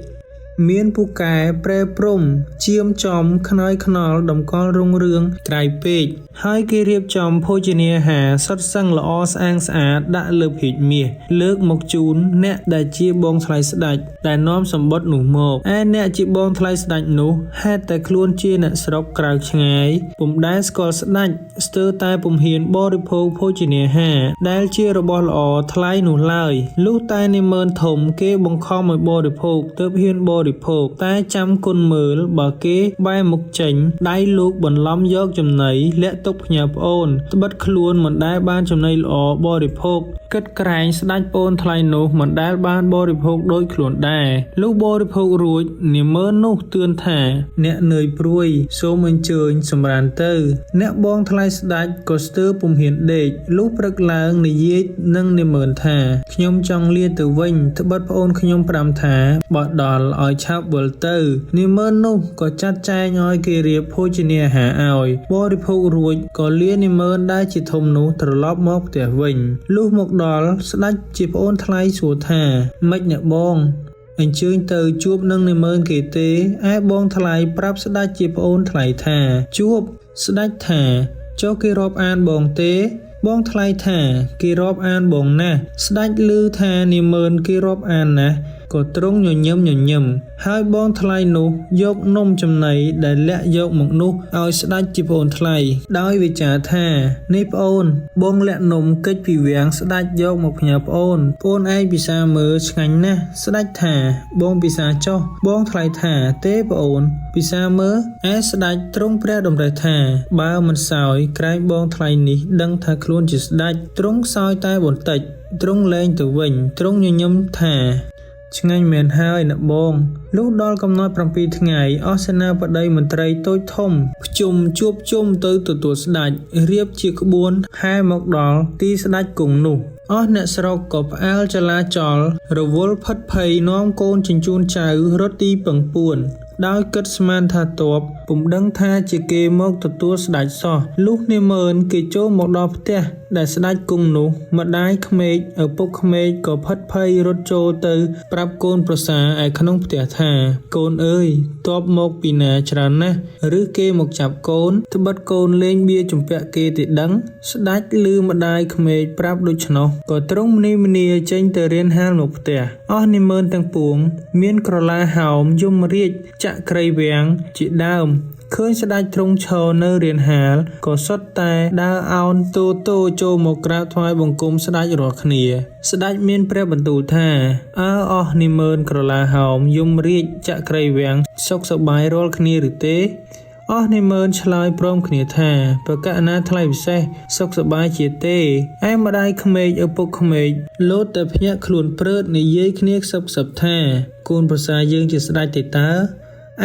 មានពូកែប្រែព្រំជាមចំខ្នើយខ្នល់តម្កល់រុងរឿងក្រៃពេកហើយគេរៀបចំភោជនាហារសុទ្ធសឹងល្អស្អាងស្អាតដាក់លើភេកមាសលើកមកជូនអ្នកដែលជាបងថ្លៃស្ដេចដែលនាំសម្បត្តិនោះមកឯអ្នកជាបងថ្លៃស្ដេចនោះហេតុតែខ្លួនជាអ្នកស្រុកក្រៅឆ្ងាយពុំដែលស្គាល់ស្ដេចស្ទើរតែពុំហ៊ានបរិភោគភោជនាហារដែលជារបស់ល្អថ្លៃនោះឡើយលុះតែនាម៉ឺនធំគេបង្ខំឲ្យបរិភោគទើបហ៊ានបរិភោគតែចាំគុណមើលបើគេបែរមុខចេញដៃលោកបន្លំយកចំណីលាក់ទុកផ្ញើប្អូនត្បិតខ្លួនមិនដែលបានចំណីល្អបរិភោគគិតក្រែងស្ដេចប្អូនថ្លៃនោះមិនដែលបានបរិភោគដូចខ្លួនដែរលុះបរិភោគរួចនាម៉ឺននោះទឿនថាអ្នកនឿយព្រួយសូមអញ្ជើញសម្រានទៅអ្នកបងថ្លៃស្ដេចក៏ស្ទើរពុំហ៊ានដេកលុះព្រឹកឡើងនិយាយនឹងនាម៉ឺនថាខ្ញុំចង់លាទៅវិញត្បិតប្អូនខ្ញុំប្រាំថាបើដល់ឲ្យឆាប់វិលទៅនាម៉ឺននោះក៏ចាត់ចែងឲ្យគេរៀបភោជនាហារឲ្យបរិភោគរួចក៏លានាម៉ឺនដែលជាធំនោះត្រឡប់មកផ្ទះវិញលុះមកដល់ស្ដេចជាប្អូនថ្លៃសួរថាម៉េចអ្នកបងអញ្ជើញទៅជួបនឹងនាម៉ឺនគេទេឯបងថ្លៃប្រាប់ស្ដេចជាប្អូនថ្លៃថាជួបស្ដេចថាចុះគេរាប់អានបងទេបងថ្លៃថាគេរាប់អានបងណាស់ស្ដេចឮថានាម៉ឺនគេរាប់អានណាស់ក៏ទ្រង់ញញឹមហើយបងថ្លៃនោះយកនំចំណីដែលលាក់យកមកនោះឲ្យស្ដេចជាប្អូនថ្លៃដោយវិចារថានេះប្អូនបងលាក់នំកិច្ចពីវាំងស្ដេចយកមកផ្ញើប្អូនឯងពិសាមើលឆ្ងាញ់ណាស់ស្ដេចថាបងពិសាចុះបងថ្លៃថាទេប្អូនពិសាមើលឯស្ដេចទ្រង់ព្រះតម្រិះថាបើមិនសោយក្រែងបងថ្លៃនេះដឹងថាខ្លួនជាស្ដេចទ្រង់សោយតែបន្តិចទ្រង់លែងទៅវិញទ្រង់ញញឹមថាឆ្ងាញ់មែនហើយអ្នកបងលុះដល់កំណត់7ថ្ងៃអស់សេនាបតីមន្ត្រីតូចធំភ្ជុំជួបជុំទៅទទួលស្ដេចរៀបជាក្បួនហែមកដល់ទីស្ដេចគង់នោះអស់អ្នកស្រុកក៏ផ្អើលចលាចលរវល់ផិតភ័យនាំកូនជញ្ជូនចៅរត់ទីពឹងពួនដោយគិតស្មានថាទ័ពពុំដឹងថាជាគេមកទទួលស្ដេចសោះលុះនាម៉ឺនគេចូលមកដល់ផ្ទះដែលស្ដេចគង់នោះម្ដាយក្មេកឪពុកក្មេកក៏ផិតភ័យរត់ចូលទៅប្រាប់កូនប្រសាឯក្នុងផ្ទះថាកូនអើយទ័ពមកពីណាច្រើនណាស់ឬគេមកចាប់កូនត្បិតកូនលេងបៀជំពាក់គេទេដឹងស្ដេចឮម្ដាយក្មេកប្រាប់ដូច្នោះក៏ទ្រង់ម្នីចេញទៅរៀនហាលមកផ្ទះអស់នាម៉ឺនទាំងពួងមានក្រឡាហោមយមរាជចក្រីវាំងជាដើមឃើញស្ដេចទ្រង់ឈរនៅរៀនហាលក៏សុទ្ធតែដើរអោនតូចូលមកក្រាបថ្វាយបង្គំស្ដេចរាល់គ្នាស្ដេចមានព្រះបន្ទូលថាអើអស់នាម៉ឺនក្រឡាហោមយមរាជចក្រីវាំងសុខសប្បាយរាល់គ្នាឬទេ អស់នេះមើលឆ្លើយព្រមគ្នាថាប្រកាសណាថ្លៃពិសេសសុខសប្បាយជាទេឯម្ដាយក្មេកឪពុកក្មេកលោតតែភ្ញាក់ខ្លួនព្រឺតនិយាយគ្នាខ្សឹបថាកូនប្រសាយើងជាស្ដេចទេតើ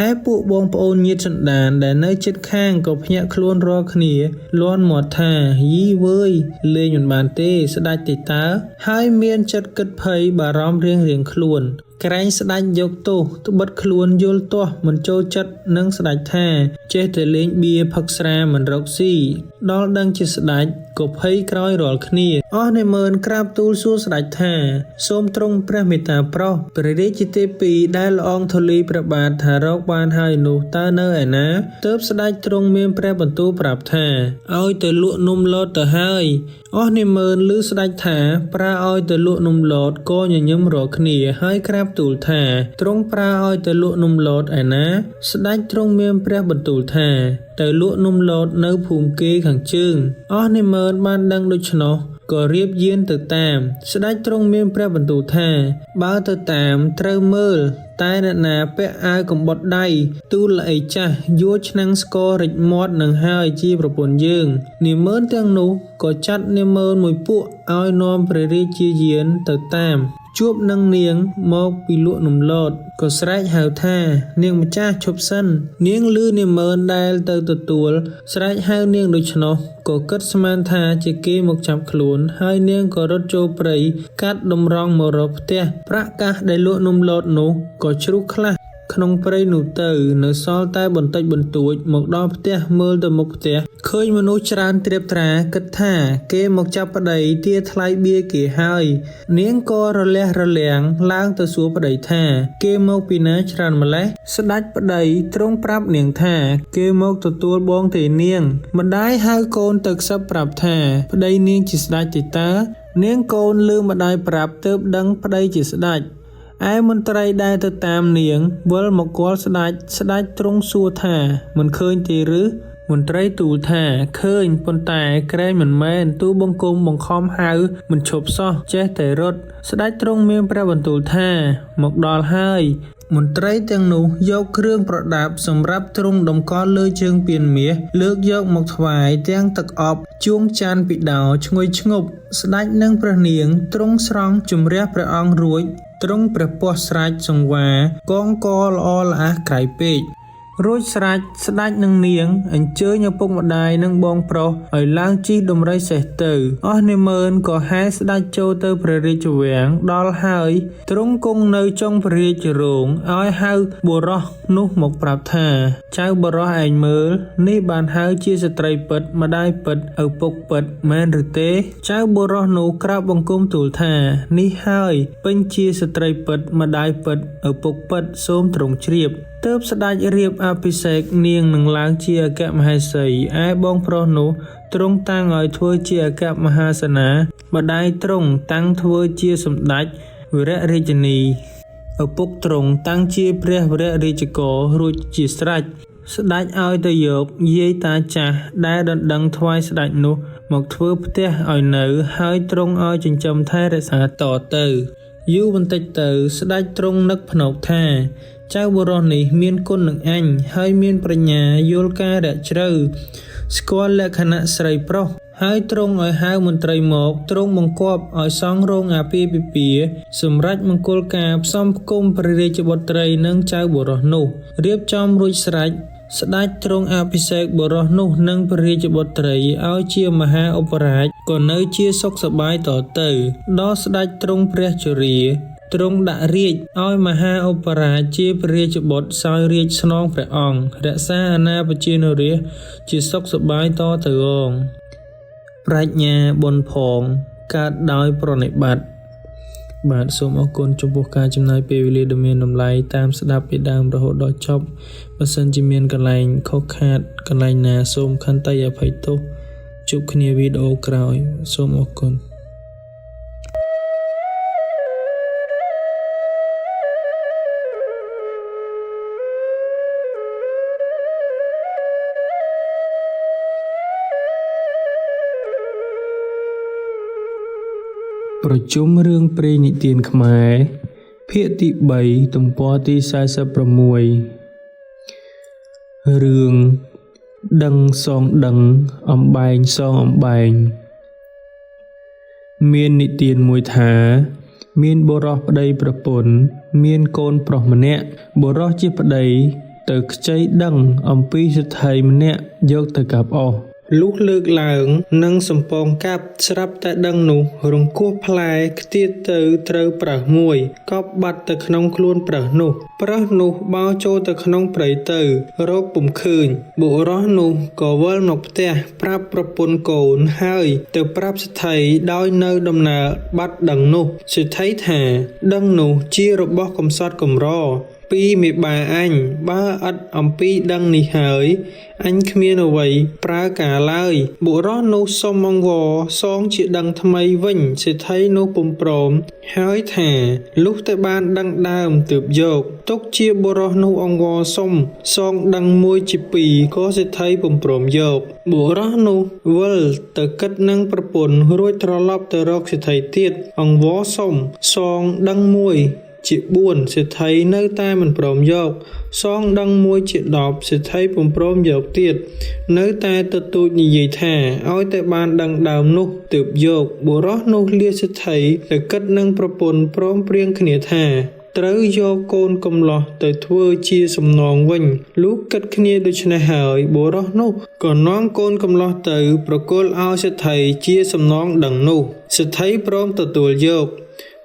ឯពួកបងប្អូនញាតិសន្តានដែលនៅជិតខាងក៏ភ្ញាក់ខ្លួនរាល់គ្នាលាន់មាត់ថាយីវើយលេងមិនបានទេស្ដេចទេតើហើយមានចិត្តគិតភ័យបារម្ភរៀងខ្លួនក្រែងស្ដេចយកទោសត្បិតខ្លួនយល់ទាស់មិនចូលចិត្តនឹងស្ដេចថាចេះតែលេងបៀផឹកស្រាមិនរកស៊ីដល់ដឹងជាស្ដេចក៏ភ័យក្រោយរាល់គ្នាអស់នេះមើលក្រាបទូលសួរស្ដេចថាសូមទ្រង់ព្រះមេត្តាប្រោសព្រះរាជាទេពីដែលល្អងធូលីព្រះបាទថារកបានហើយនោះតើនៅឯណាទើបស្ដេចទ្រង់មានព្រះបន្ទូលប្រាប់ថាឲ្យទៅលក់នំលតទៅហើយអស់នេះមើលឮស្ដេចថាប្រើឲ្យទៅលក់នំលតក៏ញញឹមរាល់គ្នាហើយក្រាបទូលថាទ្រង់ប្រើឲ្យទៅលក់នំលតឯណាស្ដេចទ្រង់មានព្រះបន្ទូលថាទៅលក់នំលតនៅភូមិគេខាងជើងអស់នេះមើលបានដឹងដូច្នោះក៏រៀបយានទៅតាមស្ដេចទ្រង់មានព្រះបន្ទូលថាបើទៅតាមត្រូវមើលតែអ្នកណាពាក់អាវកំបុតដៃទូលល្អីចាស់យួរឆ្នាំងស្កររិចមាត់នឹងហើយជាប្រពន្ធយើងនាម៉ឺនទាំងនោះក៏ចាត់នាម៉ឺនមួយពួកឲ្យនាំព្រះរាជាយានទៅតាមជួបនឹងនាងមកពីលក់នំលតក៏ស្រែកហៅថានាងម្ចាស់ឈប់សិននាងឮនាម៉ឺនដែលទៅទទួលស្រែកហៅនាងដូច្នោះក៏គិតស្មានថាជាគេមកចាប់ខ្លួនហើយនាងក៏រត់ចូលព្រៃកាត់តម្រង់មករកផ្ទះប្រាក់កាសដែលលក់នំលតនោះក៏ជ្រុះខ្លះក្នុងព្រៃនោះទៅនៅសល់តែបន្តិចបន្តួចមកដល់ផ្ទះមើលទៅមុខផ្ទះឃើញមនុស្សច្រើនត្រៀបត្រាគិតថាគេមកចាប់ប្តីទាថ្លៃបៀគេហើយនាងក៏រលះរលាំងឡើងទៅសួរប្តីថាគេមកពីណាច្រើនម្លេះស្ដេចប្តីទ្រង់ប្រាប់នាងថាគេមកទទួលបងទេនាងម្ដាយហៅកូនទៅខ្សឹបប្រាប់ថាប្តីនាងជាស្ដេចទេតើនាងកូនឮម្ដាយប្រាប់ទើបដឹងប្តីជាស្ដេចឯមន្ត្រីដែលទៅតាមនាងវិលមកគាល់ស្ដេចទ្រង់សួរថាមិនឃើញទេឬមន្ត្រីទូលថាឃើញប៉ុន្តែក្រែងមិនមែនទូបង្គំបង្ខំហៅមិនឈប់សោះចេះតែរត់ស្ដេចទ្រង់មានព្រះបន្ទូលថាមកដល់ហើយមន្ត្រីទាំងនោះយកគ្រឿងប្រដាប់សម្រាប់ទ្រង់តម្កល់លើជើងពានមាសលើកយកមកថ្វាយទាំងទឹកអប់ជួងចានពីដោឈ្ងុយឈ្ងប់ស្ដេចនិងព្រះនាងទ្រង់ស្រង់ជំរះព្រះអង្គរួចទ្រង់ព្រះពស្ត្រស្រេចសង្វាកងកល្អល្អះក្រៃពេករួចស្រេចស្ដេចនិងនាងអញ្ជើញឪពុកម្ដាយនិងបងប្រុសឲ្យឡើងជិះដំរីសេះទៅអស់នាម៉ឺនក៏ហែស្ដេចចូលទៅព្រះរាជវាំងដល់ហើយទ្រង់គង់នៅចុងព្រះរាជរោងឲ្យហៅបុរសនោះមកប្រាប់ថាចៅបុរសឯងមើលនេះបានហៅជាស្ត្រីពិតម្ដាយពិតឪពុកពិតមែនឬទេចៅបុរសនោះក្រាបបង្គំទូលថានេះហើយពេញជាស្ត្រីពិតម្ដាយពិតឪពុកពិតសូមទ្រង់ជ្រាបទើបស្ដេចរៀបអភិសេកនាងនឹងឡើងជាអគ្គមហេសីឯបងប្រុសនោះទ្រង់តាំងឲ្យធ្វើជាអគ្គមហាសេនាម្ដាយទ្រង់តាំងធ្វើជាសម្ដេចវររាជនីឪពុកទ្រង់តាំងជាព្រះវររាជកោរួចជាស្រេចស្ដេចឲ្យទៅយកយាយតាចាស់ដែលដណ្ដឹងថ្វាយស្ដេចនោះមកធ្វើផ្ទះឲ្យនៅហើយទ្រង់ឲ្យចិញ្ចឹមថែរក្សាតទៅយូរបន្តិចទៅស្ដេចទ្រង់នឹកភ្នែកថាចៅបុរសនេះមានគុណនឹងអញហើយមានប្រាជ្ញាយល់ការរកជ្រៅស្គាល់លក្ខណៈស្រីប្រុសហើយទ្រង់ឲ្យហៅមន្ត្រីមកទ្រង់បង្គាប់ឲ្យសង់រោងអាពាហ៍ពិពាហ៍សម្រាប់មង្គលការផ្សំផ្គុំព្រះរាជបុត្រីនិងចៅបុរសនោះរៀបចំរួចស្រេចស្ដេចទ្រង់អភិសេកបុរសនោះនិងព្រះរាជបុត្រីឲ្យជាមហាឧបរាជក៏នៅជាសុខសប្បាយតទៅដល់ស្ដេចទ្រង់ព្រះជរាទ្រង់ដាក់រាជឲ្យមហាឧបរាជជាព្រះរាជបុត្រសោយរាជស្នងព្រះអង្គរក្សាអាណាព្យានុរាស្ត្រជាសុខសប្បាយតទៅងប្រាជ្ញាបុណ្យផងកើតដោយប្រណិប័តបាទសូមអរគុណចំពោះការចំណាយពេលវេលាដ៏មានតម្លៃតាមស្ដាប់ពីដើមរហូតដល់ចប់បើសិនជាមានកន្លែងខុសខាតកន្លែងណាសូមខន្តីអភ័យទោសជួបគ្នាវីដេអូក្រោយសូមអរគុណប្រជុំរឿងព្រេងនិទានខ្មែរភាគទី3ទំព័រទី46រឿង Đăng song đăng âm bang song âm bangមាននិទានមួយថាមានបុរសប្តីប្រពន្ធមានកូនប្រុសម្នាក់បុរសជាប្តីទៅខ្ចីដឹងអំពីសេដ្ឋីម្នាក់យកទៅកាប់អស់លុះលើកឡើងនឹងសំពងកាប់ស្រាប់តែដឹងនោះរង្គោះផ្លែខ្ទាតទៅត្រូវប្រើសមួយកប់បាត់ទៅក្នុងខ្លួនប្រើសនោះបោចូលទៅក្នុងព្រៃទៅរកពុំឃើញបុរសនោះក៏វិលមកផ្ទះប្រាប់ប្រពន្ធកូនហើយទៅប្រាប់សេដ្ឋីដោយនៅដំណើរបាត់ដឹងនោះសេដ្ឋីថាដឹងនោះជារបស់កំសត់កំរពីមេបាអញបើឥតអំពីដឹងនេះហើយអញគ្មានអ្វីប្រើការឡើយបុរសនោះសុំអង្វរសងជាដឹងថ្មីវិញសេដ្ឋីនោះពុំព្រមហើយថាលុះតែបានដឹងដើមទើបយកទុកជាបុរសនោះអង្វរសុំសងដឹងមួយជាពីរក៏សេដ្ឋីពុំព្រមយកបុរសនោះវិលទៅគិតនឹងប្រពន្ធរួចត្រឡប់ទៅរកសេដ្ឋីទៀតអង្វរសុំសងដឹងមួយជា4សេដ្ឋីនៅតែមិនព្រមយកសងដឹងមួយជា10សេដ្ឋីពុំព្រមយកទៀតនៅតែទទូចនិយាយថាឲ្យតែបានដឹងដើមនោះទើបយកបុរសនោះលាសេដ្ឋីទៅគិតនឹងប្រពន្ធព្រមព្រៀងគ្នាថាត្រូវយកកូនកំលោះទៅធ្វើជាសំណងវិញលុះគិតគ្នាដូច្នេះហើយបុរសនោះក៏នាំកូនកំលោះទៅប្រគល់ឲ្យសេដ្ឋីជាសំណងដឹងនោះសេដ្ឋីព្រមទទួលយក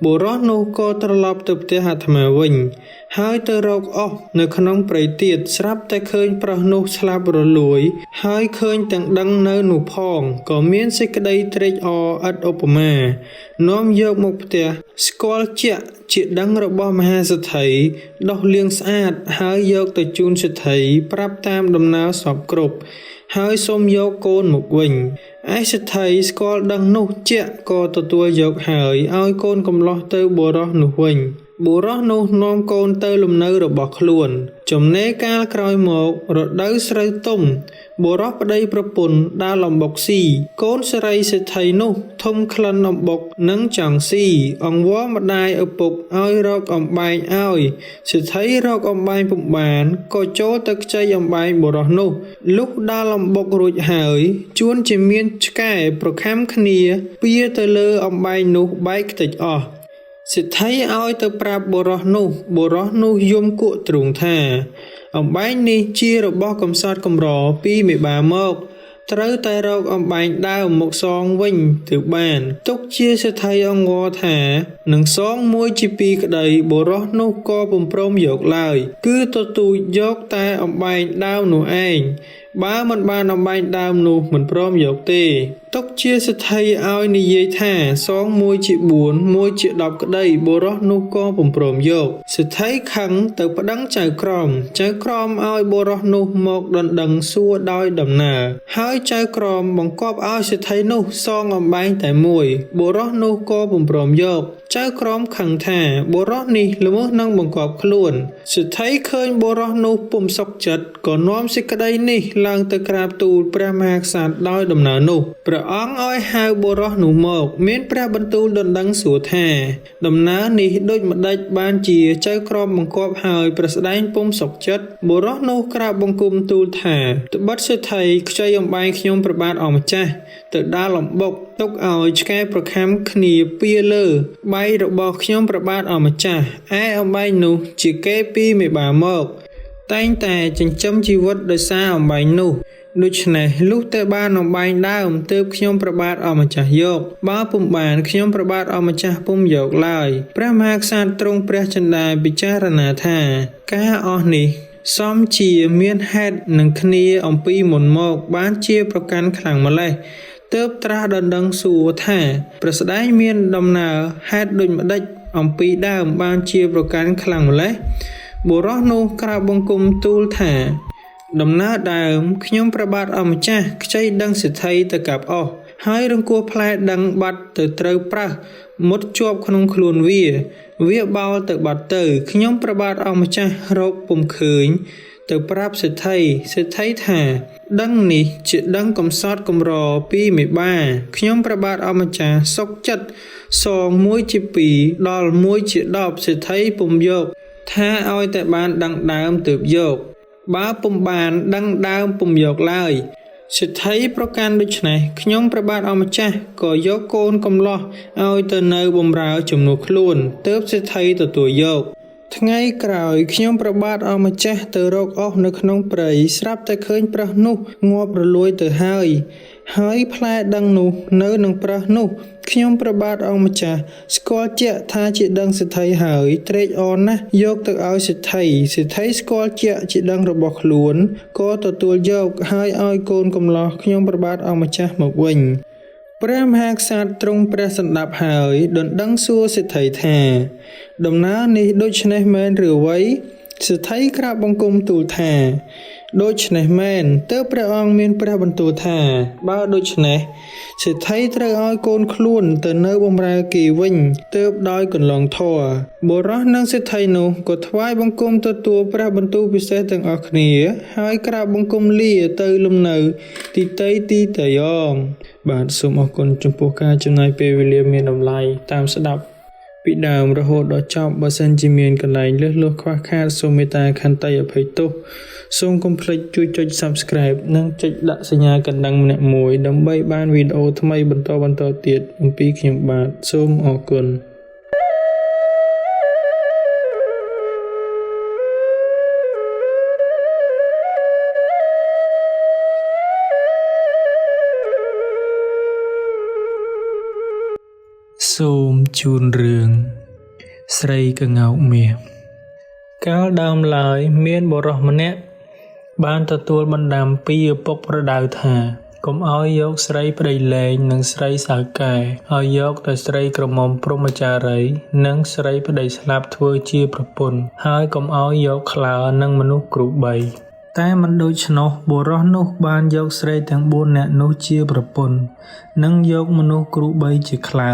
បុរសនោះក៏ត្រឡប់ទៅផ្ទះអាត្មាវិញហើយទៅរកអស់នៅក្នុងព្រៃទៀតស្រាប់តែឃើញប្រុសនោះស្លាប់រលួយហើយឃើញទាំងដឹងនៅនោះផងក៏មានសេចក្តីត្រេកអរឥតឧបមានាំយកមកផ្ទះស្គាល់ជាដឹងរបស់មហាសេដ្ឋីដោះលាងស្អាតហើយយកទៅជូនសេដ្ឋីប្រាប់តាមដំណើរសពគ្រប់ហើយសូមយកកូនមកវិញឯសេដ្ឋីស្គាល់ដឹងនោះជាក៏ទទួលយកហើយឲ្យកូនកំលោះទៅបុរសនោះវិញបុរសនោះនាំកូនទៅលំនៅរបស់ខ្លួនចំណេកាលក្រោយមករដូវស្រូវទុំបុរសប្តីប្រពន្ធដើរអំបុកស៊ីកូនស្រីសេដ្ឋីនោះធំក្លិនអំបុកនឹងចង់ស៊ីអង្វរម្ដាយឪពុកឲ្យរកអំបែងឲ្យសេដ្ឋីរកអំបែងពុំបានក៏ចូលទៅខ្ចីអំបែងបុរសនោះលុះដើរអំបុករួចហើយជួនជាមានឆ្កែប្រខំគ្នាពៀទៅលើអំបែងនោះបែកខ្ទេចអស់សេដ្ឋីឲ្យទៅប្រាប់បុរសនោះយំគក់ទ្រូងថាអំបែងនេះជារបស់កំសត់កំរពីមេបាមកត្រូវតែរកអំបែងដើមមកសងវិញទើបបានទុកជាសេដ្ឋីអង្វរថានឹងសងមួយជាពីរក្តីបុរសនោះក៏ពុំព្រមយកឡើយគឺទទូចយកតែអំបែងដើមនោះឯងបើមិនបានអំបែងដើមនោះមិនព្រមយកទេទុកជាសេដ្ឋីឲ្យនិយាយថាសងមួយជា4មួយជា10ក្តីបុរសនោះក៏ពុំព្រមយកសេដ្ឋីខឹងទៅប្តឹងចៅក្រមឲ្យបុរសនោះមកដណ្ដឹងសួរដោយដំណើរហើយចៅក្រមបង្គាប់ឲ្យសេដ្ឋីនោះសងអំបែងតែមួយបុរសនោះក៏ពុំព្រមយកចៅក្រមខឹងថាបុរសនេះល្មើសនឹងបង្គាប់ខ្លួនសេដ្ឋីឃើញបុរសនោះពុំសុខចិត្តក៏នាំសេចក្តីនេះឡើងទៅក្រាបទូលព្រះមហាក្សត្រដោយដំណើរនោះព្រះអង្គឲ្យហៅបុរសនោះមកមានព្រះបន្ទូលដណ្ដឹងសួរថាដំណើរនេះដូចម្ដេចបានជាចៅក្រមបង្គាប់ហើយព្រះស្ដែងពុំសុខចិត្តបុរសនោះក្រាបបង្គំទូលថាត្បិតសេដ្ឋីខ្ចីអំបែងខ្ញុំព្រះបាទអម្ចាស់ទៅដាល់អំបុកទុកឲ្យឆ្កែប្រខំគ្នាពៀលើបែករបស់ខ្ញុំព្រះបាទអម្ចាស់ឯអំបែងនោះជាគេពីមេបាមកតែងតែចិញ្ចឹមជីវិតដោយសារអំបែងនោះដូច្នេះលុះតែបានអំបែងដើមទើបខ្ញុំព្រះបាទអម្ចាស់យកបើពុំបានខ្ញុំព្រះបាទអម្ចាស់ពុំយកឡើយព្រះមហាក្សត្រទ្រង់ព្រះចិន្តាពិចារណាថាការអស់នេះសមជាមានហេតុនឹងគ្នាអំពីមុនមកបានជាប្រកាន់ខ្លាំងម្លេះទើបត្រាស់ដណ្ដឹងសួរថាព្រះស្ដែងមានដំណើរហេតុដូចម្ដេចអំពីដើមបានជាប្រកាន់ខ្លាំងម្លេះបុរសនោះក្រាបបង្គំទូលថាដំណើរដើមខ្ញុំព្រះបាទអម្ចាស់ខ្ចីដឹងសេដ្ឋីទៅកាប់អស់ហើយរង្គោះផ្លែដឹងបាត់ទៅត្រូវប្រះមុតជាប់ក្នុងខ្លួនវាបោលទៅបាត់ទៅខ្ញុំព្រះបាទអម្ចាស់រកពុំឃើញទៅប្រាប់សេដ្ឋីថាដឹងនេះជាដឹងកំសត់កំរពីមេបាខ្ញុំព្រះបាទអម្ចាស់សុខចិត្តសងមួយជា2ដល់មួយជា10សេដ្ឋីពុំយកថាឲ្យតែបានដឹងដើមទើបយក បើពុំបានដឹងដើមពុំយកឡើយសិទ្ធិប្រកាន់ដូច្នេះខ្ញុំព្រះបាទអម្ចាស់ក៏យកកូនកំឡោះឲ្យទៅនៅបម្រើជំនួសខ្លួនទើបសិទ្ធិទទួលយកថ្ងៃក្រោយខ្ញុំព្រះបាទអម្ចាស់ទៅរកអស់នៅក្នុងព្រៃស្រាប់តែឃើញប្រើសនោះងាប់រលួយទៅហើយផ្លែដឹងនោះនៅនឹងប្រើសនោះខ្ញុំព្រះបាទអម្ចាស់ស្គាល់ជាក់ថាជាដឹងសិទ្ធិហើយត្រេកអរណាស់យកទៅឲ្យសិទ្ធិស្គាល់ជាក់ជាដឹងរបស់ខ្លួនក៏ទទួលយកហើយឲ្យកូនកំឡោះខ្ញុំព្រះបាទអម្ចាស់មកវិញព្រះមហាក្សត្រទ្រង់ព្រះសណ្ដាប់ហើយដណ្ដឹងសួរសិទ្ធិថាដំណើរនេះដូច្នេះមែនឬអ្វីសិទ្ធិក្រាបបង្គំទូលថាដូច្នេះមែនទើបព្រះអង្គមានព្រះបន្ទូលថាបើដូច្នេះសិទ្ធិត្រូវឲ្យកូនខ្លួនទៅនៅបម្រើគេវិញទើបដោយកន្លងធម៌បុរសនិងសិទ្ធិនោះក៏ថ្វាយបង្គំទទួលព្រះបន្ទូលពិសេសទាំងអស់គ្នាហើយក្រាបបង្គំលាទៅលំនៅទីតយ៉ងបាទសូមអរគុណចំពោះការចំណាយពេលវេលាមានតម្លៃតាមស្ដាប់ពីដើមរហូតដល់ចប់បើសិនជាមានកន្លែងលើសលួសខ្វះខាតសូមមេត្តាខន្តីអភ័យទោសសូមកុំភ្លេចជួយចុច Subscribe និងចុចដាក់សញ្ញាកណ្ដឹងម្នាក់មួយដើម្បីបានវីដេអូថ្មីបន្តទៀតអំពីខ្ញុំបាទសូមអរគុណសូមជូនរឿងស្រីក្ងោកមាសកាលដើមឡើយមានបុរសម្នាក់បានទទួលបណ្ដាំពីឪពុកប្រដៅថាកុំឲ្យយកស្រីប្តីលែងនិងស្រីសៅកែឲ្យយកតែស្រីក្រមុំព្រហ្មចារីនិងស្រីប្តីស្លាប់ធ្វើជាប្រពន្ធហើយកុំឲ្យយកក្លើនិងមនុស្សគ្រូ3តែមិនដូច្នោះបុរសនោះបានយកស្រីទាំង4នាក់នោះជាប្រពន្ធនិងយកមនុស្សគ្រូ3ជាក្លើ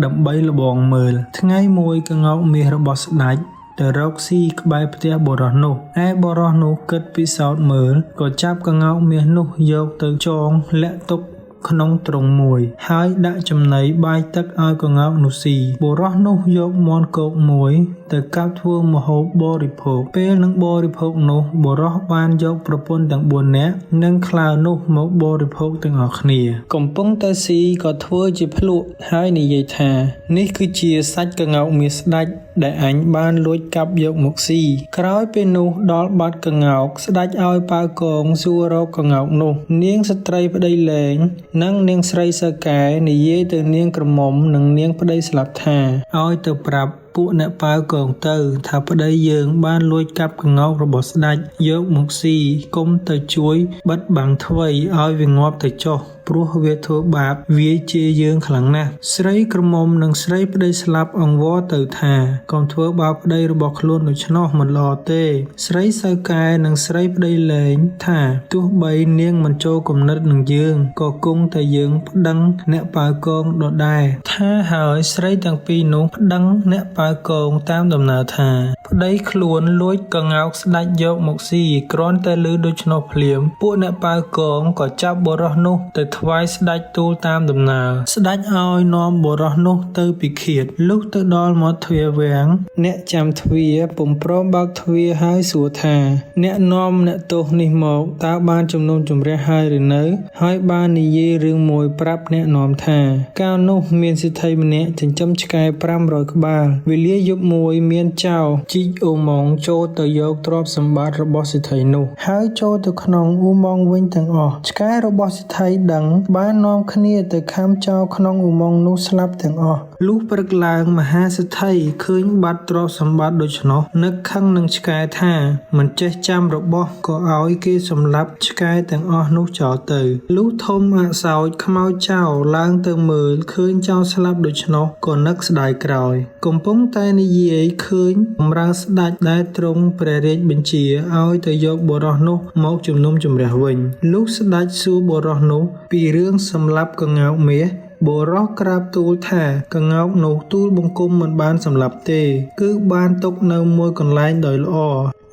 ដើម្បីលបងមើលថ្ងៃមួយក្ងោកមាសរបស់ស្ដេចទៅរកស៊ីក្បែរផ្ទះបុរសនោះបុរសនោះគិតពិសោធន៍មើលក៏ចាប់ក្ងោកមាសនោះយកទៅចងលាក់ទុកក្នុងទ្រុងមួយហើយដាក់ចំណីបាយទឹកឲ្យក្ងោកនោះស៊ីបុរសនោះយកមាន់គោកមួយទៅកាប់ធ្វើម្ហូបបរិភោគពេលនឹងបរិភោគនោះបុរសបានយកប្រពន្ធទាំង4នាក់និងក្លើនោះមកបរិភោគទាំងអស់គ្នាកំពុងតែស៊ីក៏ធ្វើជាភ្លក់ហើយនិយាយថានេះគឺជាសាច់ក្ងោកមាសស្ដេចដែលអញបានលួចកាប់យកមកស៊ីក្រោយពេលនោះដល់បាត់ក្ងោកស្ដេចឲ្យប៉ាវកងសួររកក្ងោកនោះនាងស្ត្រីប្តីលែងនិងនាងស្រីសៅកែនិយាយទៅនាងក្រមុំនិងនាងប្តីស្លាប់ថាឲ្យទៅប្រាប់ពួកអ្នកប៉ាវកងទៅថាប្តីយើងបានលួចកាប់ក្ងោករបស់ស្ដេចយកមកស៊ីកុំទៅជួយបិទបាំងថ្វីឲ្យវាងាប់ទៅចុះព្រោះវាធ្វើបាបវាជាយើងខ្លាំងណាស់ស្រីក្រមុំនិងស្រីប្តីស្លាប់អង្វរទៅថាកុំធ្វើបាបប្តីរបស់ខ្លួនដូច្នោះមិនល្អទេស្រីសៅកែនិងស្រីប្តីលែងថាទោះបីនាងមិនចូលគំនិតនឹងយើងក៏គង់តែយើងប្តឹងអ្នកប៉ាវកងដដែលថាហើយស្រីទាំងពីរនោះប្តឹងអ្នកប៉ាវកងតាមដំណើរថាប្តីខ្លួនលួចក្ងោកស្ដេចយកមកស៊ីគ្រាន់តែឮដូច្នោះភ្លាមពួកអ្នកប៉ាវកងក៏ចាប់បុរសនោះទៅថ្វាយស្ដេចទូលតាមដំណើរស្ដេចឲ្យនាំបុរសនោះទៅពិឃាតលុះទៅដល់មាត់ទ្វារវាំងអ្នកចាំទ្វារពុំព្រមបើកទ្វារហើយសួរថាអ្នកនាំអ្នកទោសនេះមកតើបានជំនុំជម្រះហើយឬនៅហើយបាននិយាយរឿងមួយប្រាប់អ្នកនាំថាកាលនោះមានសិទ្ធិម្នាក់ចិញ្ចឹមឆ្កែ500ក្បាលវេលាយប់មួយមានចៅជីកអ៊ូម៉ងចូលទៅយកទ្រព្យសម្បត្តិរបស់សិទ្ធិនោះហើយចូលទៅក្នុងអ៊ូម៉ងវិញទាំងអស់ឆ្កែរបស់សិទ្ធិដឹងបាននាំគ្នាទៅខាំចោលក្នុងឧម៉ងនោះស្លាប់ទាំងអស់លុះព្រឹកឡើងមហាសិទ្ធិឃើញបាត់ទ្រព្យសម្បត្តិដូច្នោះនឹកខឹងនឹងឆ្កែថាមិនចេះចាំរបស់ក៏ឲ្យគេសម្លាប់ឆ្កែទាំងអស់នោះចោលទៅលុះធំអសោចខ្មោចចោលឡើងទៅមើលឃើញចោលស្លាប់ដូច្នោះក៏នឹកស្ដាយក្រោយកំពុងតែនិយាយឃើញបម្រើស្ដេចដែលទ្រង់ព្រះរាជបញ្ជាឲ្យទៅយកបុរសនោះមកជំនុំជម្រះវិញលុះស្ដេចសួរបុរសនោះពីរឿងសម្លាប់ក្ងោកមាសបុរសក្រាបទូលថាក្ងោកនោះទូលបង្គំមិនបានសម្លាប់ទេគឺបានទុកនៅមួយកន្លែងដោយល្អ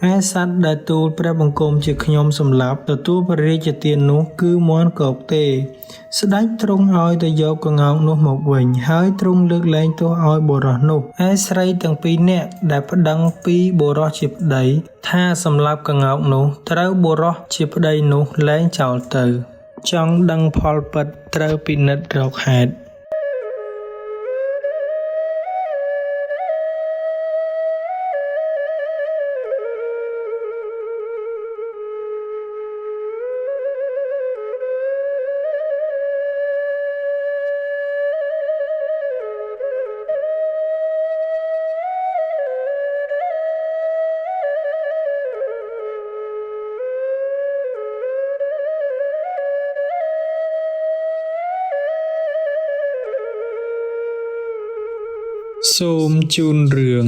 ឯសត្វដែលទូលព្រះបង្គំជាខ្ញុំសម្លាប់ទទួលព្រះរាជទាននោះគឺមាន់គោកទេស្ដេចទ្រង់ឲ្យទៅយកក្ងោកនោះមកវិញហើយទ្រង់លើកលែងទោសឲ្យបុរសនោះឯស្រីទាំងពីរនាក់ដែលប្តឹងពីបុរសជាប្តីថាសម្លាប់ក្ងោកនោះត្រូវបុរសជាប្តីនោះលែងចោលទៅចង់ដឹងផលពិតត្រូវពិនិត្យរកហេតុសូមជូនរឿង